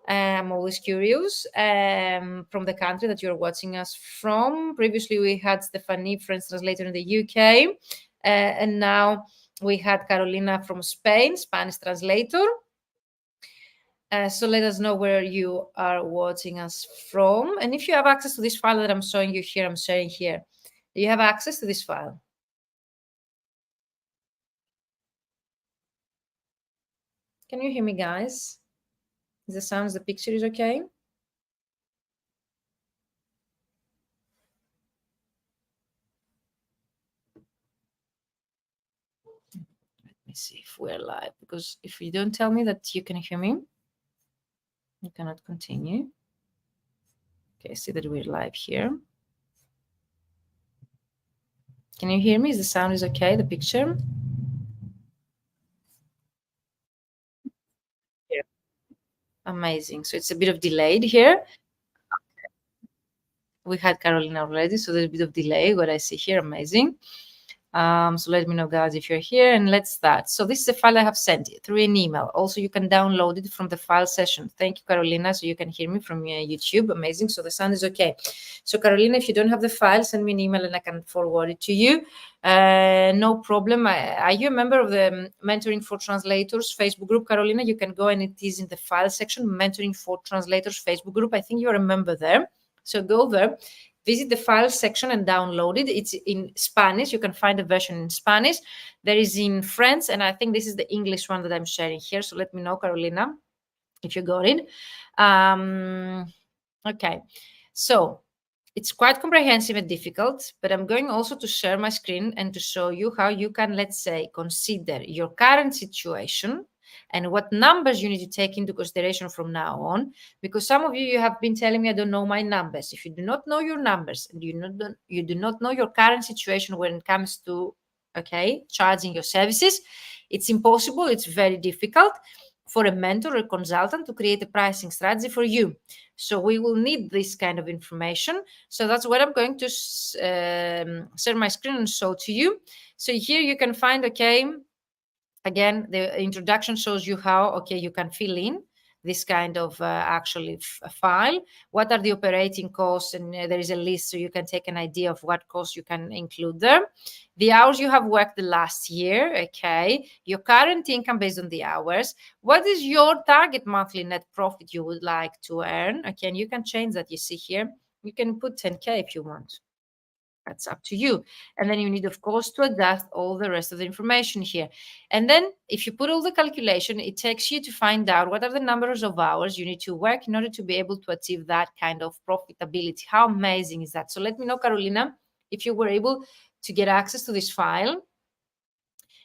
I'm always curious from the country that you're watching us from. Previously, we had Stephanie, French translator in the UK, and now we had Carolina from Spain, Spanish translator. So let us know where you are watching us from. And if you have access to this file that I'm showing you here, I'm sharing here, do you have access to this file? Can you hear me, guys? Is the sounds, the picture is okay? Let me see if we're live, because if you don't tell me that you can hear me, you cannot continue. Okay, I see that we're live here. Can you hear me? Is the sound is okay, the picture? Yeah. Amazing. So it's a bit of delayed here. We had Carolina already, so there's a bit of delay, what I see here. Amazing. So let me know, guys, if you're here, and let's start. So this is a file I have sent you through an email. Also, you can download it from the file session. Thank you, Carolina. So you can hear me from YouTube. Amazing. So the sound is okay. So Carolina, if you don't have the file, send me an email and I can forward it to you. No problem. Are you a member of the Mentoring for Translators Facebook group, Carolina? You can go, and it is in the file section, Mentoring for Translators Facebook group. I think you're a member there. So go there. Visit the file section and download it. It's in Spanish. You can find the version in Spanish. There is in French, and I think this is the English one that I'm sharing here. So let me know, Carolina, if you got it. Okay. So it's quite comprehensive and difficult, but I'm going also to share my screen and to show you how you can, let's say, consider your current situation and what numbers you need to take into consideration from now on. Because some of you have been telling me, I don't know my numbers. If you do not know your numbers and you do not know your current situation when it comes to, charging your services, it's impossible. It's very difficult for a mentor or consultant to create a pricing strategy for you. So we will need this kind of information. So that's what I'm going to share my screen and show to you. So here you can find, again, the introduction shows you how, you can fill in this kind of file. What are the operating costs? And there is a list so you can take an idea of what costs you can include there. The hours you have worked the last year, your current income based on the hours. What is your target monthly net profit you would like to earn? And you can change that. You see here, you can put 10K if you want. That's up to you. And then you need, of course, to adjust all the rest of the information here. And then if you put all the calculation, it takes you to find out what are the numbers of hours you need to work in order to be able to achieve that kind of profitability. How amazing is that? So let me know, Carolina, if you were able to get access to this file.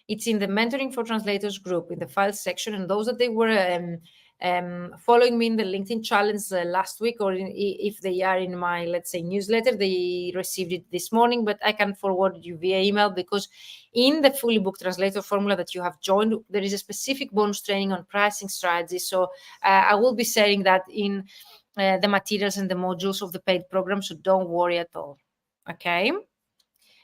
It's in the Mentoring for Translators group in the files section. And those that they were following me in the LinkedIn challenge last week, or if they are in my, let's say, newsletter, they received it this morning, but I can forward you via email, because in the Fully Booked Translator Formula that you have joined, there is a specific bonus training on pricing strategy. So I will be sharing that in the materials and the modules of the paid program. So don't worry at all.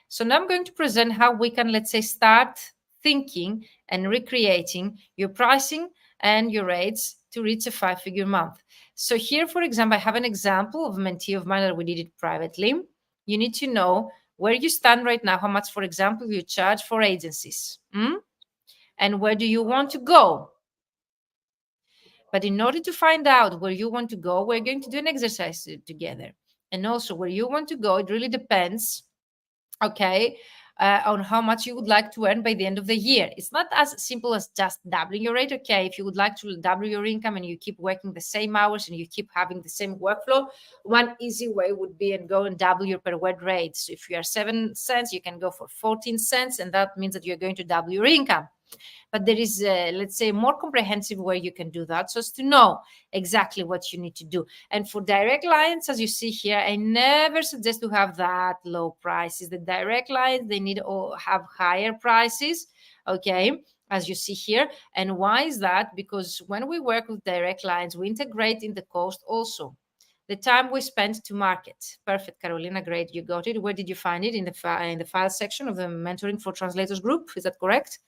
So now I'm going to present how we can, let's say, start thinking and recreating your pricing and your rates to reach a 5-figure month. So here, for example, I have an example of a mentee of mine that we did it privately. You need to know where you stand right now, how much, for example, you charge for agencies, and where do you want to go. But in order to find out where you want to go, we're going to do an exercise together. And also where you want to go, it really depends, on how much you would like to earn by the end of the year. It's not as simple as just doubling your rate. If you would like to double your income and you keep working the same hours and you keep having the same workflow, one easy way would be and go and double your per word rate. So if you are 7 cents, you can go for 14 cents, and that means that you're going to double your income. But there is, let's say, a more comprehensive way you can do that, so as to know exactly what you need to do. And for direct clients, as you see here, I never suggest to have that low prices. The direct clients, they need to have higher prices, as you see here. And why is that? Because when we work with direct clients, we integrate in the cost also the time we spend to market. Perfect, Carolina, great, you got it. Where did you find it? In the file section of the Mentoring for Translators group, is that correct?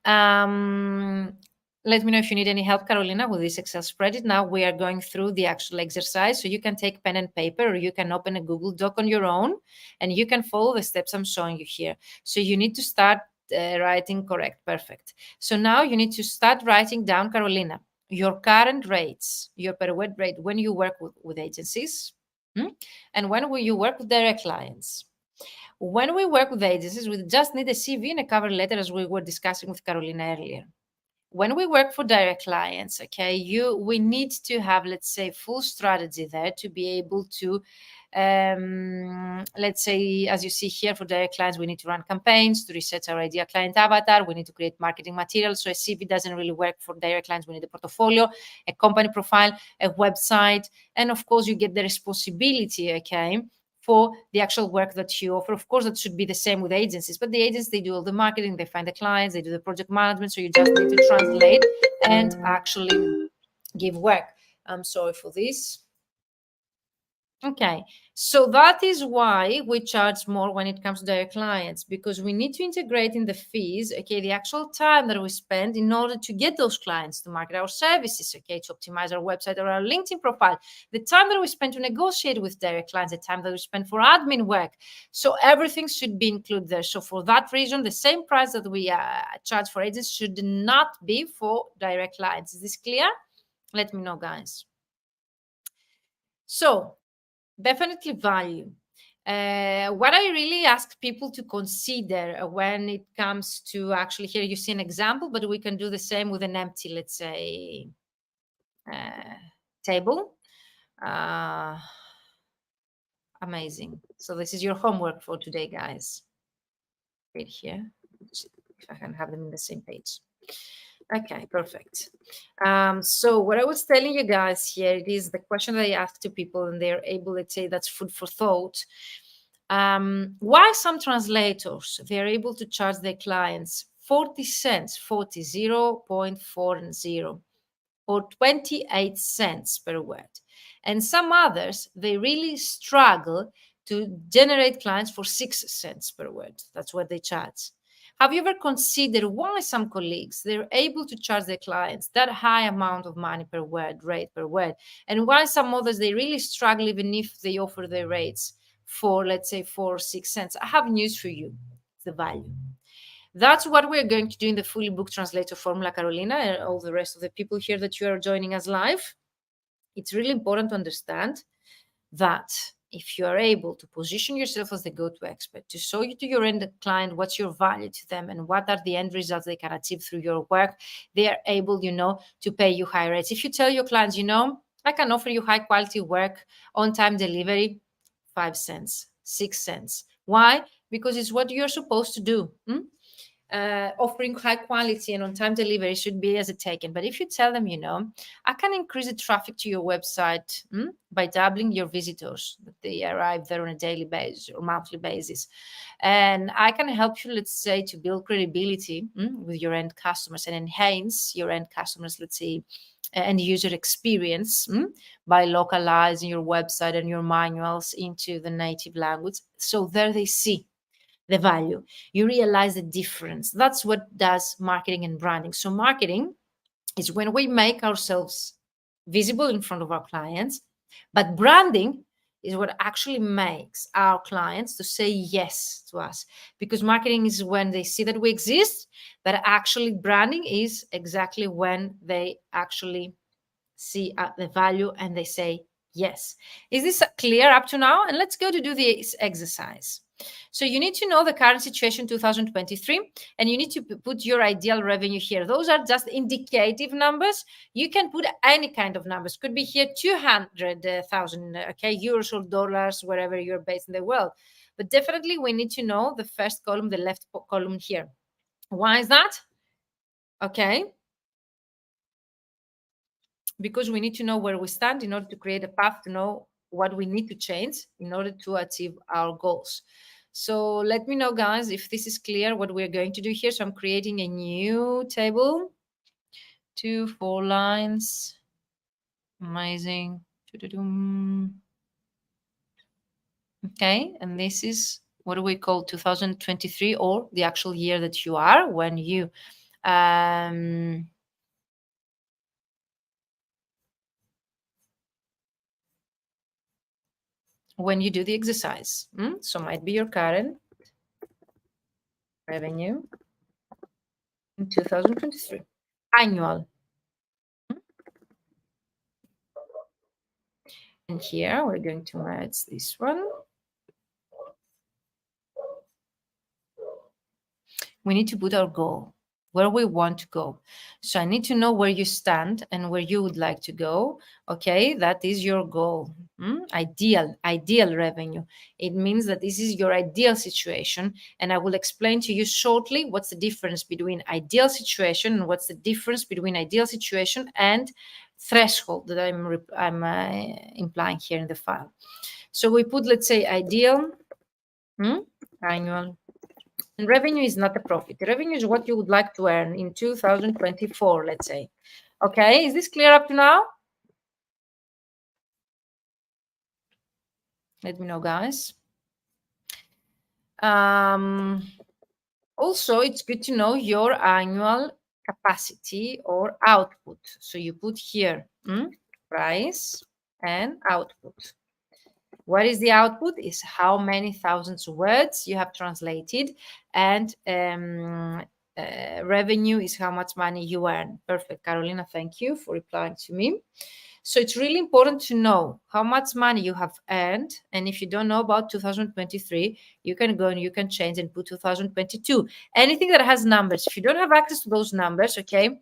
Let me know if you need any help, Carolina, with this Excel spreadsheet. Now we are going through the actual exercise, so you can take pen and paper, or you can open a Google Doc on your own, and you can follow the steps I'm showing you here. So you need to start writing correct. Perfect. So now you need to start writing down, Carolina, your current rates, your per word rate when you work with agencies, and when will you work with direct clients. When we work with agencies, we just need a CV and a cover letter, as we were discussing with Carolina earlier. When we work for direct clients, we need to have, let's say, full strategy there to be able to, let's say, as you see here, for direct clients, we need to run campaigns to research our ideal client avatar. We need to create marketing materials. So a CV doesn't really work for direct clients. We need a portfolio, a company profile, a website, and of course, you get the responsibility, for the actual work that you offer. Of course, that should be the same with agencies, but the agents, they do all the marketing, they find the clients, they do the project management. So you just need to translate and actually give work. I'm sorry for this. Okay, so that is why we charge more when it comes to direct clients, because we need to integrate in the fees, okay, the actual time that we spend in order to get those clients to market our services, okay, to optimize our website or our LinkedIn profile, the time that we spend to negotiate with direct clients, the time that we spend for admin work. So everything should be included there. So for that reason, the same price that we charge for agents should not be for direct clients. Is this clear? Let me know, guys. So definitely value. What I really ask people to consider when it comes to, actually here you see an example, but we can do the same with an empty, let's say, table. Amazing. So this is your homework for today, guys. Right here, if I can have them in the same page. Okay, perfect. So what I was telling you guys here, it is the question that I ask to people, and they're able, let's say, that's food for thought. Why some translators, they're able to charge their clients 40 cents, 0.40, or 28 cents per word. And some others, they really struggle to generate clients for 6 cents per word. That's what they charge. Have you ever considered why some colleagues, they're able to charge their clients that high amount of money per word, rate per word, and why some others, they really struggle even if they offer their rates for, let's say, 4 or 6 cents? I have news for you, the value. That's what we're going to do in the Fully Booked Translator Formula, Carolina, and all the rest of the people here that you are joining us live. It's really important to understand that if you are able to position yourself as the go-to expert, to show you to your end client what's your value to them and what are the end results they can achieve through your work, they are able, to pay you high rates. If you tell your clients, I can offer you high quality work, on-time delivery, 5 cents, 6 cents. Why? Because it's what you're supposed to do. Offering high quality and on-time delivery should be as a taken. But if you tell them, I can increase the traffic to your website by doubling your visitors, that they arrive there on a daily basis or monthly basis. And I can help you, let's say, to build credibility with your end customers and enhance your end customers, let's say, and user experience by localizing your website and your manuals into the native language. So there they see the value. You realize the difference. That's what does marketing and branding. So marketing is when we make ourselves visible in front of our clients, but branding is what actually makes our clients to say yes to us, because marketing is when they see that we exist, but actually branding is exactly when they actually see the value and they say yes. Is this clear up to now? And let's go to do this exercise. So you need to know the current situation 2023, and you need to put your ideal revenue here. Those are just indicative numbers. You can put any kind of numbers. Could be here 200,000 euros or dollars, wherever you're based in the world. But definitely we need to know the first column, the left column here. Why is that? Okay. Because we need to know where we stand in order to create a path to know what we need to change in order to achieve our goals. So let me know, guys, if this is clear what we're going to do here. So I'm creating a new table, 4 lines. Amazing. Okay, and this is what do we call 2023, or the actual year that you are when you do the exercise. So might be your current revenue in 2023, annual. And here we're going to merge this one. We need to put our goal, where we want to go. So I need to know where you stand and where you would like to go. Okay, that is your goal. Ideal revenue. It means that this is your ideal situation. And I will explain to you shortly what's the difference between ideal situation and what's the difference between ideal situation and threshold that I'm implying here in the file. So we put, let's say, ideal annual. And revenue is not a profit. The revenue is what you would like to earn in 2024, let's say. Okay, is this clear up to now? Let me know, guys. Also, it's good to know your annual capacity or output. So you put here price and output. What is the output? Is how many thousands of words you have translated, and revenue is how much money you earn. Perfect, Carolina. Thank you for replying to me. So it's really important to know how much money you have earned. And if you don't know about 2023, you can go and you can change and put 2022. Anything that has numbers. If you don't have access to those numbers, okay,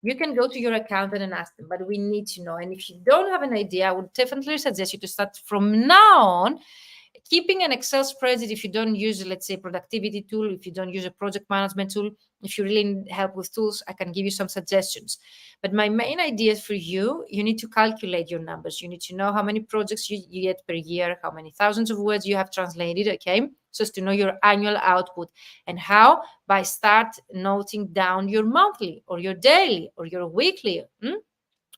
you can go to your accountant and ask them, but we need to know. And if you don't have an idea, I would definitely suggest you to start from now on keeping an Excel spreadsheet. If you don't use, let's say, productivity tool, if you don't use a project management tool, if you really need help with tools, I can give you some suggestions. But my main idea for you, you need to calculate your numbers. You need to know how many projects you get per year, how many thousands of words you have translated, okay? So as to know your annual output. And how? By start noting down your monthly or your daily or your weekly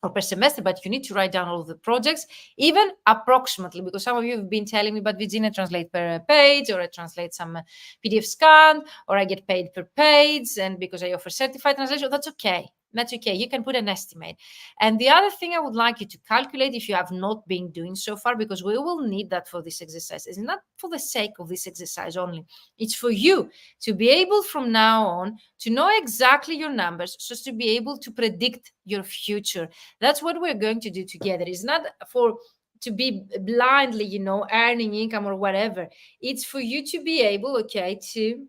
or per semester, but you need to write down all of the projects, even approximately, because some of you have been telling me, but Virginia, translate per page, or I translate some PDF scan, or I get paid per page, and because I offer certified translation, that's okay. That's okay. You can put an estimate. And the other thing I would like you to calculate, if you have not been doing so far, because we will need that for this exercise, is not for the sake of this exercise only. It's for you to be able from now on to know exactly your numbers, so to be able to predict your future. That's what we're going to do together. It's not for to be blindly, earning income or whatever. It's for you to be able, okay, to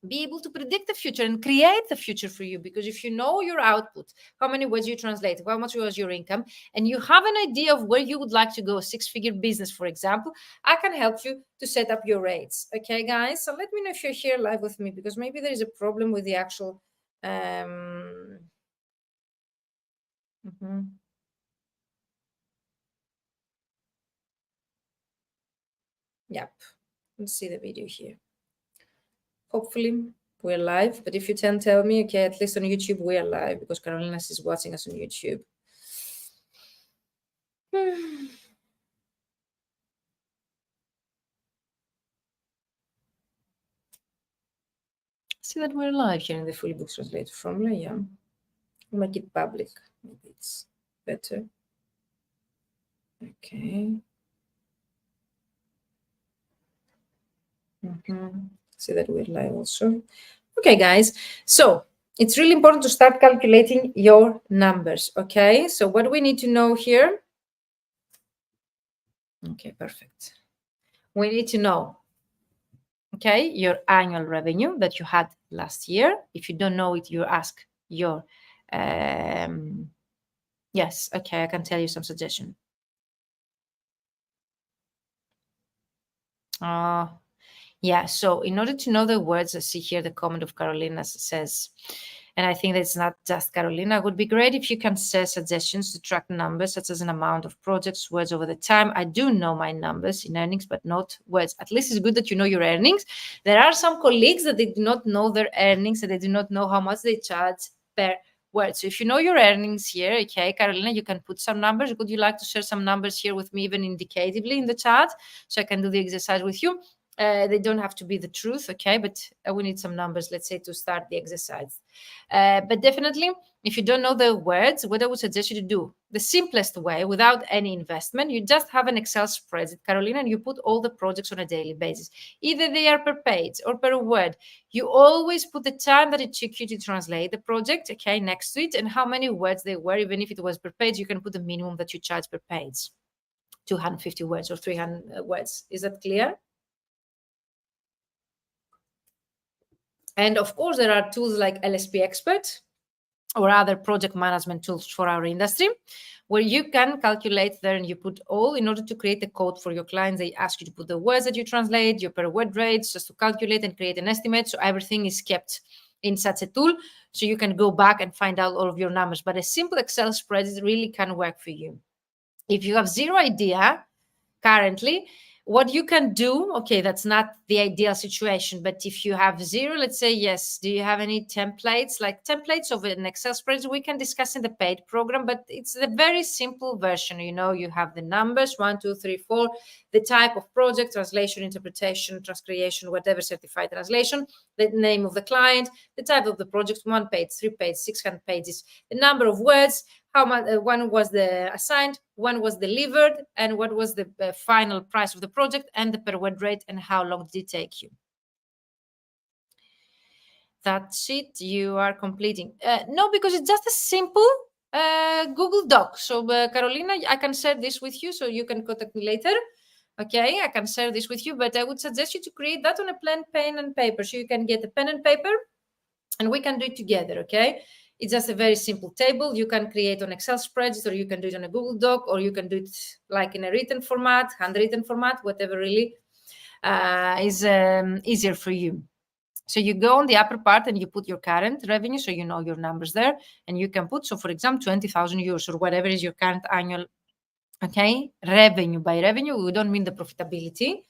be able to predict the future and create the future for you. Because if you know your output, how many words you translate, how much was your income, and you have an idea of where you would like to go, a six-figure business, for example, I can help you to set up your rates. Okay, guys? So let me know if you're here live with me, because maybe there is a problem with the actual... Yep. Let's see the video here. Hopefully we're live, but if you can tell me, okay, at least on YouTube we are live, because Carolina is watching us on YouTube. See that we're live here in the Fully Booked Translator Formula, yeah. I'll make it public, maybe it's better. Okay. See that we're live also. Okay, guys, so it's really important to start calculating your numbers, okay? So what we need to know here, okay, perfect. We need to know, okay, your annual revenue that you had last year. If you don't know it, you ask your, yes, okay, I can tell you some suggestion. Yeah, so in order to know the words, I see here the comment of Carolina says, and I think that's not just Carolina, it would be great if you can share suggestions to track numbers, such as an amount of projects, words over the time. I do know my numbers in earnings, but not words. At least it's good that you know your earnings. There are some colleagues that they do not know their earnings, and they do not know how much they charge per word. So if you know your earnings here, okay, Carolina, you can put some numbers. Would you like to share some numbers here with me, even indicatively in the chat, so I can do the exercise with you? They don't have to be the truth, okay, but we need some numbers, let's say, to start the exercise. But definitely, if you don't know the words, what I would suggest you to do, the simplest way, without any investment, you just have an Excel spreadsheet, Carolina, and you put all the projects on a daily basis. Either they are per page or per word. You always put the time that it took you to translate the project, okay, next to it, and how many words they were. Even if it was per page, you can put the minimum that you charge per page, 250 words or 300 words. Is that clear? And of course, there are tools like LSP Expert or other project management tools for our industry, where you can calculate there and you put all, in order to create a code for your clients, they ask you to put the words that you translate, your per word rates, just to calculate and create an estimate. So everything is kept in such a tool, so you can go back and find out all of your numbers. But a simple Excel spreadsheet really can work for you. If you have zero idea currently, What you can do, okay, that's not the ideal situation, but if you have 0, let's say, yes, do you have any templates, like templates of an Excel spreadsheet? We can discuss in the paid program, but it's the very simple version. You have the numbers 1, 2, 3, 4, the type of project, translation, interpretation, transcreation, whatever, certified translation, the name of the client, the type of the project, 1 page, 3 pages, 600 pages, the number of words, how much one was the assigned, one was delivered, and what was the final price of the project, and the per word rate, and how long did it take you. That's it. You are completing. No, because it's just a simple Google Doc. So Carolina, I can share this with you, so you can contact me later. Okay, I can share this with you, but I would suggest you to create that on a plain pen and paper. So you can get a pen and paper, and we can do it together, okay? It's just a very simple table. You can create on Excel spreadsheet, or you can do it on a Google Doc, or you can do it like in a written format, handwritten format, whatever really is easier for you. So you go on the upper part and you put your current revenue, so you know your numbers there, and you can put, so for example, 20,000 euros or whatever is your current annual, okay, revenue. By revenue, we don't mean the profitability.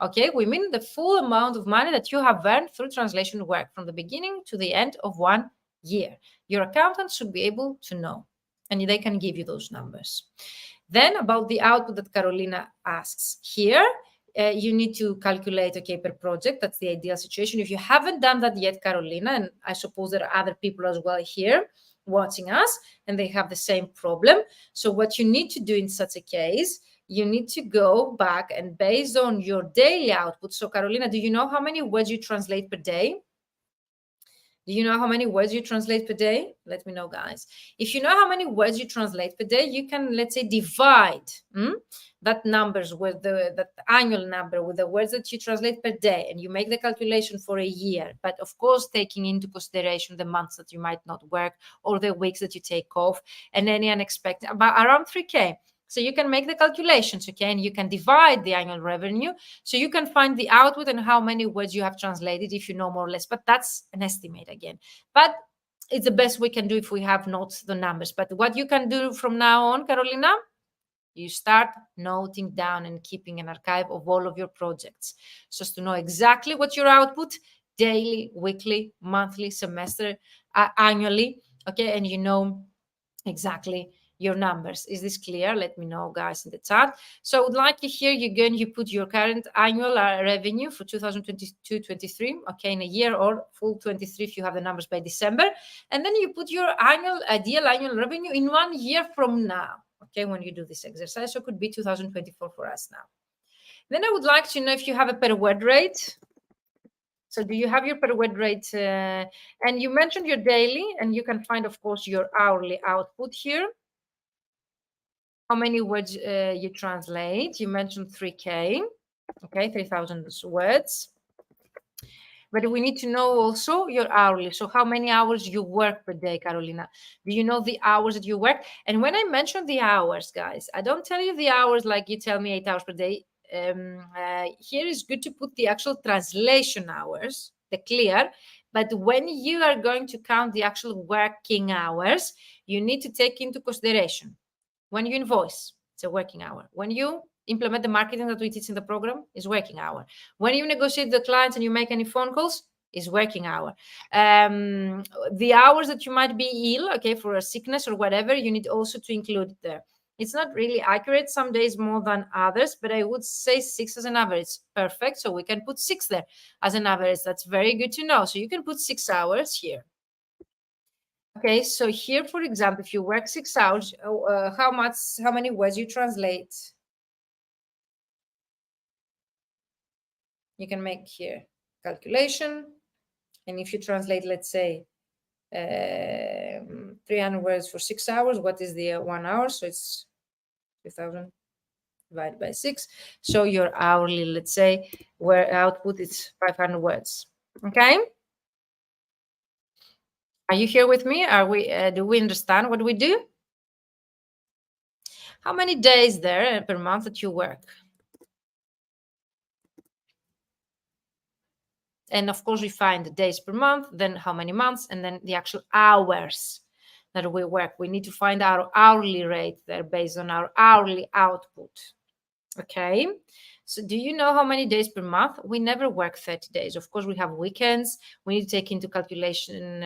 Okay, we mean the full amount of money that you have earned through translation work from the beginning to the end of 1 year. Your accountant should be able to know, and they can give you those numbers. Then about the output that Carolina asks here, you need to calculate, okay, per project. That's the ideal situation. If you haven't done that yet, Carolina, and I suppose there are other people as well here watching us, and they have the same problem. So what you need to do in such a case, you need to go back and based on your daily output. So Carolina, do you know how many words you translate per day? Do you know how many words you translate per day? Let me know, guys. If you know how many words you translate per day, you can, let's say, divide that numbers with that annual number with the words that you translate per day, and you make the calculation for a year. But of course, taking into consideration the months that you might not work or the weeks that you take off and any unexpected, about around 3K. So you can make the calculations, okay, and you can divide the annual revenue. So you can find the output and how many words you have translated if you know more or less. But that's an estimate again. But it's the best we can do if we have not the numbers. But what you can do from now on, Carolina, you start noting down and keeping an archive of all of your projects, just to know exactly what your output daily, weekly, monthly, semester, annually, okay, and you know exactly your numbers. Is this clear? Let me know, guys, in the chat. So I would like to hear you again, you put your current annual revenue for 2022-23, okay, in a year, or full 23 if you have the numbers by December, and then you put your ideal annual revenue in 1 year from now, okay, when you do this exercise. So it could be 2024 for us now. Then I would like to know if you have a per word rate. So do you have your per word rate? And you mentioned your daily, and you can find, of course, your hourly output here. How many words you translate? You mentioned 3K, okay, 3,000 words. But we need to know also your hourly. So how many hours you work per day, Carolina? Do you know the hours that you work? And when I mention the hours, guys, I don't tell you the hours like you tell me 8 hours per day. Here is good to put the actual translation hours, the clear. But when you are going to count the actual working hours, you need to take into consideration. When you invoice, it's a working hour. When you implement the marketing that we teach in the program, is working hour. When you negotiate the clients and you make any phone calls, is working hour. The hours that you might be ill, okay, for a sickness or whatever, you need also to include it there. It's not really accurate, some days more than others, but I would say 6 as an average. Perfect. So we can put 6 there as an average. That's very good to know. So you can put 6 hours here. Okay, so here, for example, if you work 6 hours, how many words you translate? You can make here calculation. And if you translate, let's say, 300 words for 6 hours, what is the 1 hour? So it's 2,000 divided by 6. So your hourly, let's say, where output is 500 words. Okay? Are you here with me? Are we? Do we understand what we do? How many days there per month that you work? And of course, we find the days per month, then how many months, and then the actual hours that we work. We need to find our hourly rate there based on our hourly output. Okay. So do you know how many days per month? We never work 30 days. Of course, we have weekends. We need to take into consideration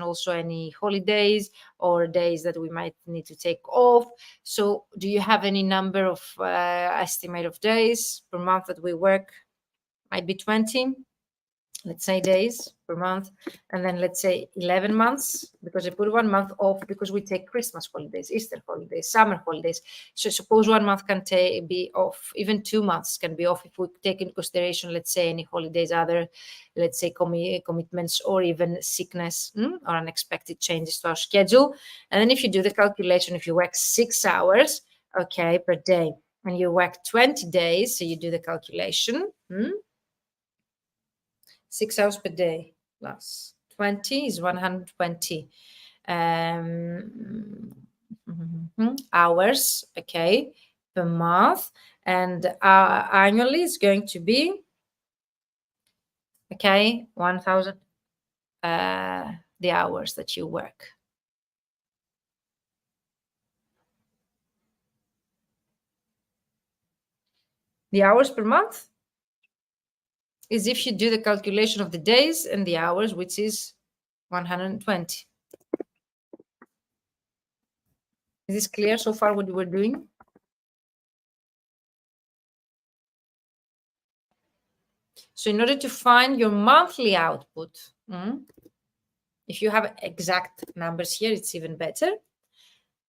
also any holidays or days that we might need to take off. So do you have any number of estimate of days per month that we work? Might be 20. Let's say days per month, and then let's say 11 months, because I put 1 month off because we take Christmas holidays, Easter holidays, summer holidays. So suppose 1 month can be off, even 2 months can be off if we take into consideration, let's say, any holidays, other, let's say, commitments, or even sickness or unexpected changes to our schedule. And then if you do the calculation, if you work 6 hours, okay, per day, and you work 20 days, so you do the calculation, 6 hours per day plus 20 is 120 hours, okay, per month. And annually is going to be, okay, 1,000 the hours that you work. The hours per month is if you do the calculation of the days and the hours, which is 120. Is this clear so far what we're doing? So in order to find your monthly output, if you have exact numbers here, it's even better.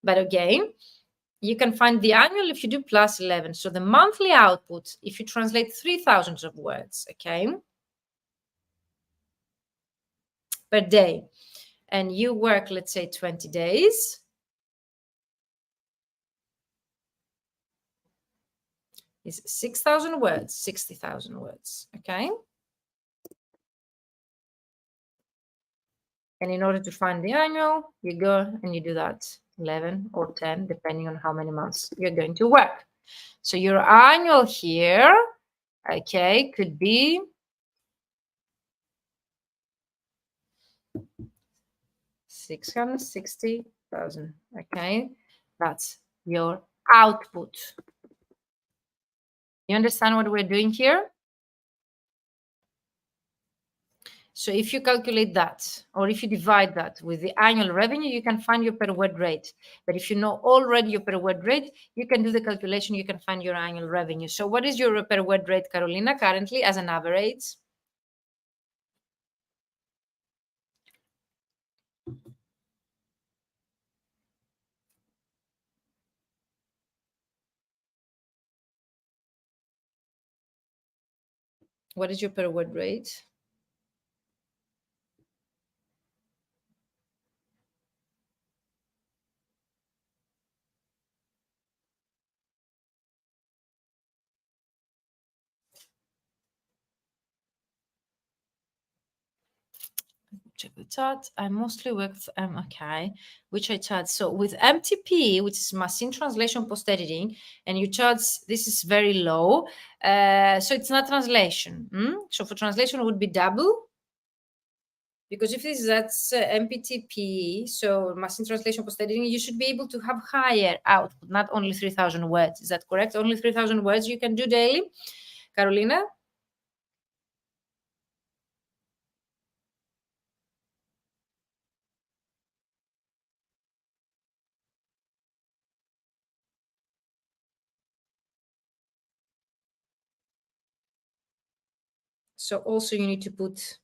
But again, you can find the annual if you do plus 11. So the monthly output, if you translate 3,000 of words, okay, per day, and you work, let's say, 20 days, is 6,000 words, 60,000 words, okay? And in order to find the annual, you go and you do that 11 or 10, depending on how many months you're going to work. So your annual here, okay, could be 660,000, okay? That's your output. You understand what we're doing here? So if you calculate that, or if you divide that with the annual revenue, you can find your per word rate. But if you know already your per word rate, you can do the calculation, you can find your annual revenue. So what is your per word rate, Carolina, currently as an average? What is your per word rate? Check the chart. I mostly work with okay, which I charge. So with MTP, which is machine translation post editing, and you charge, this is very low. So it's not translation. So for translation, it would be double. Because if that's MPTP, so machine translation post editing, you should be able to have higher output, not only 3,000 words. Is that correct? Only 3,000 words you can do daily, Carolina? So also you need to put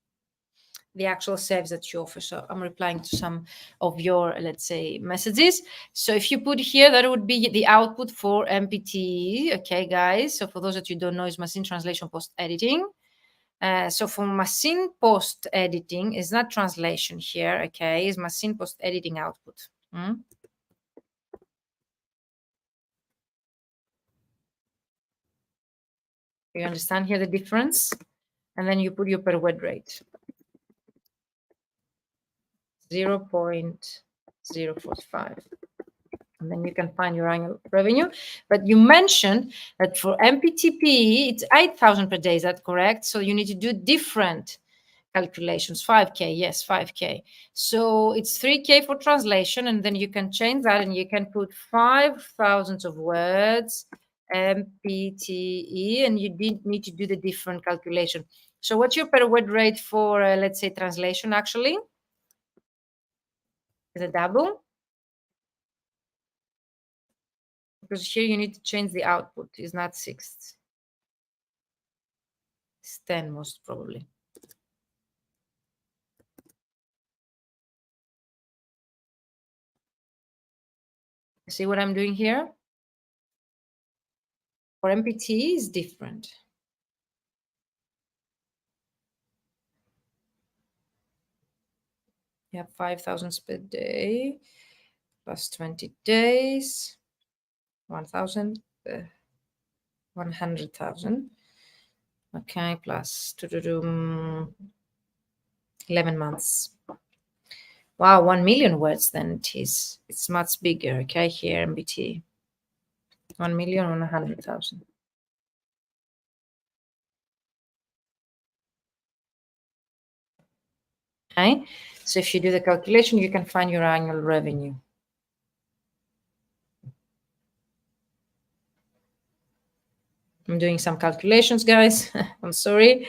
the actual saves that you offer. So I'm replying to some of your, let's say, messages. So if you put here, that would be the output for MPT. Okay, guys. So for those that you don't know, is machine translation post editing. So for machine post editing is not translation here. Okay, is machine post editing output. You understand here the difference? And then you put your per word rate. 0.045. And then you can find your annual revenue. But you mentioned that for MPTP, it's 8,000 per day. Is that correct? So you need to do different calculations. 5K, yes, 5K. So it's 3K for translation, and then you can change that, and you can put 5,000 of words FBTE, and you need to do the different calculation. So what's your per word rate for, let's say, translation actually? Is it double? Because here you need to change the output. It's not 6. It's 10 most probably. See what I'm doing here? For MPT is different. You have 5,000 per day plus 20 days, 1,000, 100,000. Okay, plus 11 months. Wow, 1 million words then it is. It's much bigger, okay, here MBT. 1,100,000. Okay, so if you do the calculation, you can find your annual revenue. I'm doing some calculations, guys. I'm sorry.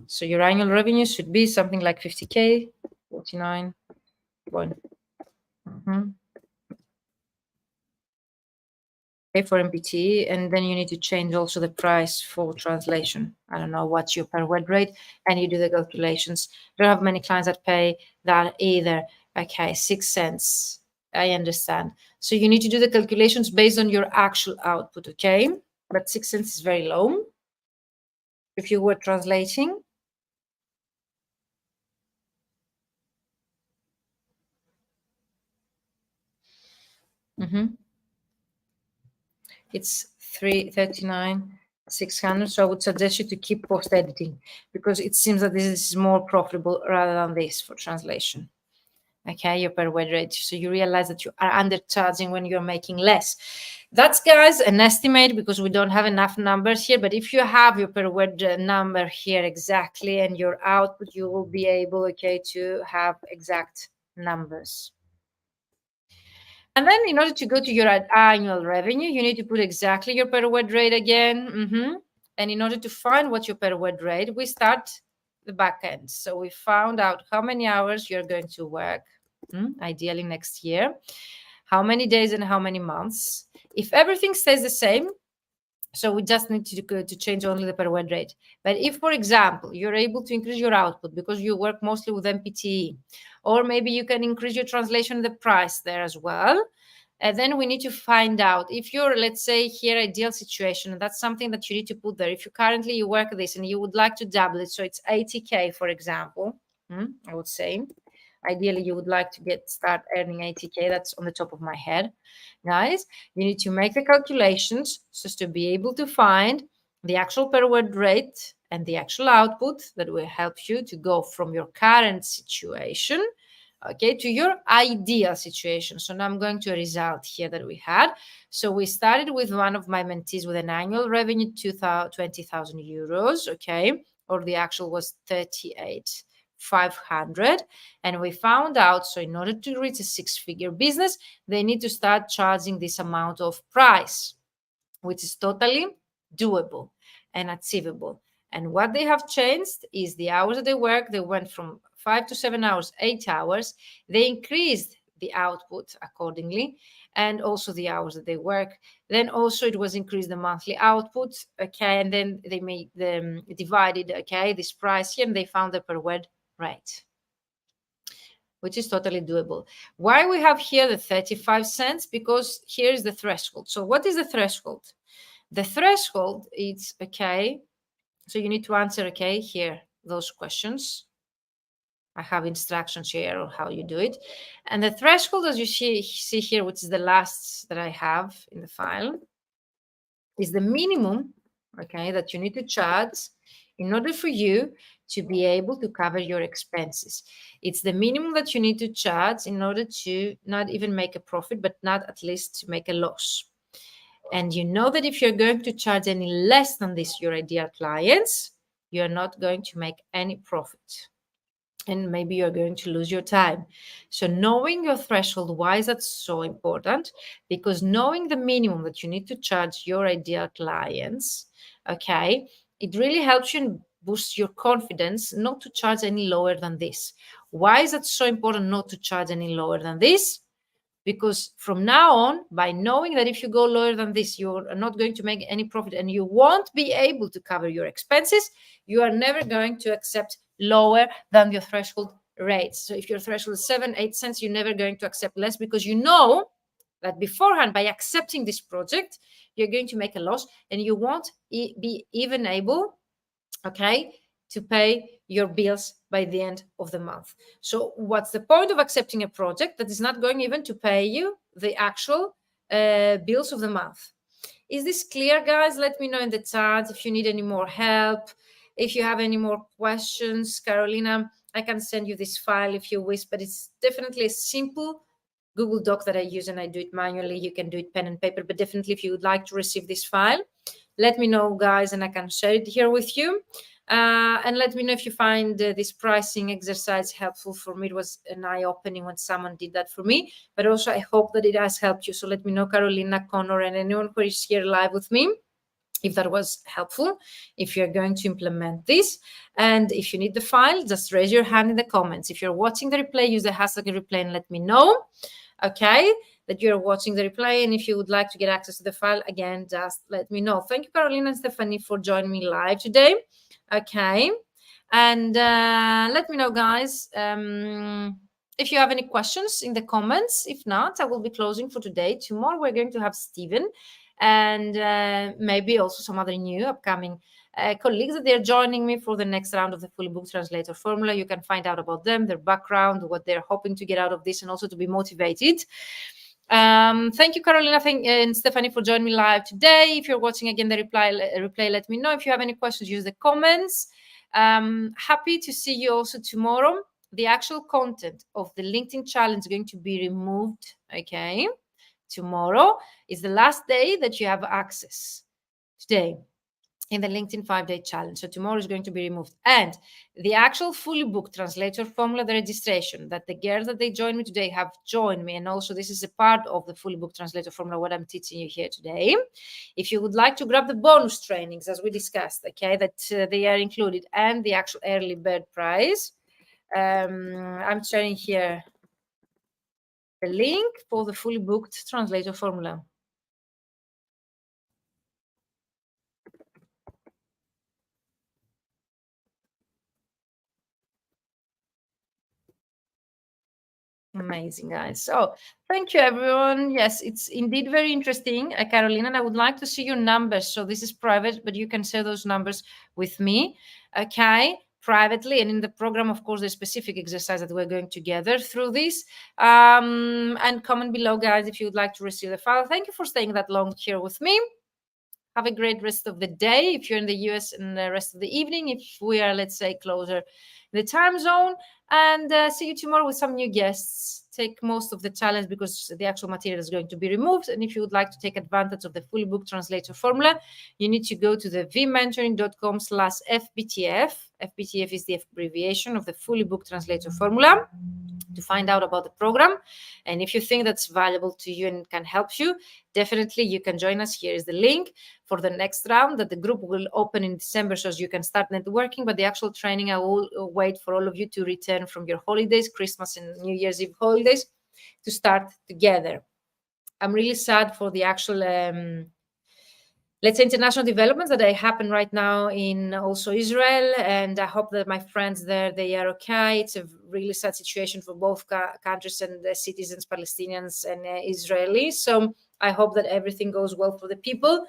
So your annual revenue should be something like 50K, 49. Okay, for MPT, and then you need to change also the price for translation. I don't know what's your per word rate, and you do the calculations. Don't have many clients that pay that either. Okay, 6 cents. I understand. So you need to do the calculations based on your actual output, okay? But 6 cents is very low. If you were translating, it's 339, 600. So I would suggest you to keep post editing because it seems that this is more profitable rather than this for translation. Okay, your per word rate. So you realize that you are undercharging when you're making less. That's, guys, an estimate because we don't have enough numbers here. But if you have your per word number here exactly and your output, you will be able, okay, to have exact numbers. And then in order to go to your annual revenue, you need to put exactly your per word rate again. And in order to find what's your per word rate, we start the back end. So we found out how many hours you're going to work, ideally next year, how many days and how many months. If everything stays the same, so we just need to change only the per word rate. But if, for example, you're able to increase your output because you work mostly with MPTE, or maybe you can increase your translation, the price there as well. And then we need to find out if you're, let's say, here ideal situation, and that's something that you need to put there. If you currently you work this and you would like to double it, so it's 80K, for example, I would say. Ideally, you would like to start earning 80K. That's on the top of my head. Guys, you need to make the calculations so as to be able to find the actual per word rate and the actual output that will help you to go from your current situation, okay, to your ideal situation. So now I'm going to a result here that we had. So we started with one of my mentees with an annual revenue 20,000 euros, okay, or the actual was 38,500, and we found out, so in order to reach a 6-figure business, they need to start charging this amount of price, which is totally doable and achievable. And what they have changed is the hours that they work. They went from 5 to 7 hours, 8 hours. They increased the output accordingly, and also the hours that they work. Then also it was increased the monthly output, okay, and then they made them divided, okay, this price here, and they found the per word rate, which is totally doable. Why we have here the 35 cents? Because here is the threshold. So what is the threshold? The threshold is, okay, so you need to answer, okay, here, those questions. I have instructions here on how you do it. And the threshold, as you see here, which is the last that I have in the file, is the minimum, okay, that you need to charge in order for you to be able to cover your expenses. It's the minimum that you need to charge in order to not even make a profit, but not at least to make a loss. And you know that if you're going to charge any less than this, your ideal clients, you're not going to make any profit. and maybe you're going to lose your time. So knowing your threshold, why is that so important? Because knowing the minimum that you need to charge your ideal clients, okay, it really helps you and boosts your confidence not to charge any lower than this. Why is it so important not to charge any lower than this? Because from now on, by knowing that if you go lower than this, you're not going to make any profit and you won't be able to cover your expenses, you are never going to accept lower than your threshold rates. So if your threshold is 7-8 cents, you're never going to accept less, because you know that beforehand, by accepting this project, you're going to make a loss and you won't be even able, okay, to pay your bills by the end of the month. So what's the point of accepting a project that is not going even to pay you the actual bills of the month? Is this clear, guys? Let me know in the chat if you need any more help. If you have any more questions, Carolina, I can send you this file if you wish, but it's definitely a simple Google Doc that I use, and I do it manually. You can do it pen and paper, but definitely if you would like to receive this file, let me know, guys, and I can share it here with you. And let me know if you find this pricing exercise helpful. For me, it was an eye-opening when someone did that for me, but also I hope that it has helped you. So let me know, Carolina, Connor, and anyone who is here live with me, if that was helpful, if you're going to implement this. And if you need the file, just raise your hand in the comments. If you're watching the replay, use the hashtag replay and let me know, okay, that you're watching the replay. And if you would like to get access to the file, again, just let me know. Thank you, Carolina and Stephanie, for joining me live today. Okay. And let me know, guys, if you have any questions in the comments. If not, I will be closing for today. Tomorrow, we're going to have Stephen and maybe also some other new upcoming colleagues that they're joining me for the next round of the Fully Booked Translator Formula. You can find out about them, their background, what they're hoping to get out of this, and also to be motivated. Thank you, Carolina and Stephanie, for joining me live today. If you're watching again the replay, let me know. If you have any questions, use the comments. Happy to see you also tomorrow. The actual content of the LinkedIn challenge is going to be removed, okay? Tomorrow is the last day that you have access today in the LinkedIn 5-day challenge. So tomorrow is going to be removed. And the actual Fully Booked Translator Formula, the registration that the girls that they joined me today have joined me. And also this is a part of the Fully Booked Translator Formula, what I'm teaching you here today. If you would like to grab the bonus trainings, as we discussed, okay, that they are included, and the actual early bird prize, I'm sharing here the link for the Fully Booked Translator Formula. Amazing, guys. So thank you, everyone. Yes, it's indeed very interesting, Carolina, and I would like to see your numbers. So this is private, but you can share those numbers with me, okay, privately. And in the program, of course, there's specific exercise that we're going together through this. And comment below, guys, if you would like to receive the file. Thank you for staying that long here with me. Have a great rest of the day if you're in the US, and the rest of the evening if we are, let's say, closer in the time zone. And see you tomorrow with some new guests. Take most of the challenge because the actual material is going to be removed. And if you would like to take advantage of the Fully Booked Translator Formula, you need to go to the vmentoring.com/FBTF. FBTF is the abbreviation of the Fully Booked Translator Formula, to find out about the program. And if you think that's valuable to you and can help you, definitely you can join us. Here is the link for the next round that the group will open in December, so you can start networking. But the actual training, I will wait for all of you to return from your holidays, Christmas and New Year's Eve holidays, to start together. I'm really sad for the actual let's say international developments that happen right now in also Israel, and I hope that my friends there, they are okay. It's a really sad situation for both countries and the citizens, Palestinians and Israelis. So I hope that everything goes well for the people.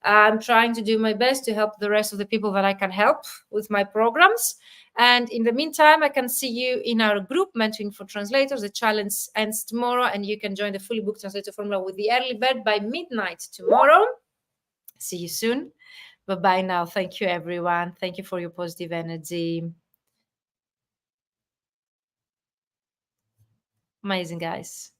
I'm trying to do my best to help the rest of the people that I can help with my programs. And in the meantime, I can see you in our group, Mentoring for Translators. The challenge ends tomorrow, and you can join the Fully Booked Translator Formula with the early bird by midnight tomorrow. See you soon. Bye-bye now. Thank you, everyone. Thank you for your positive energy. Amazing, guys.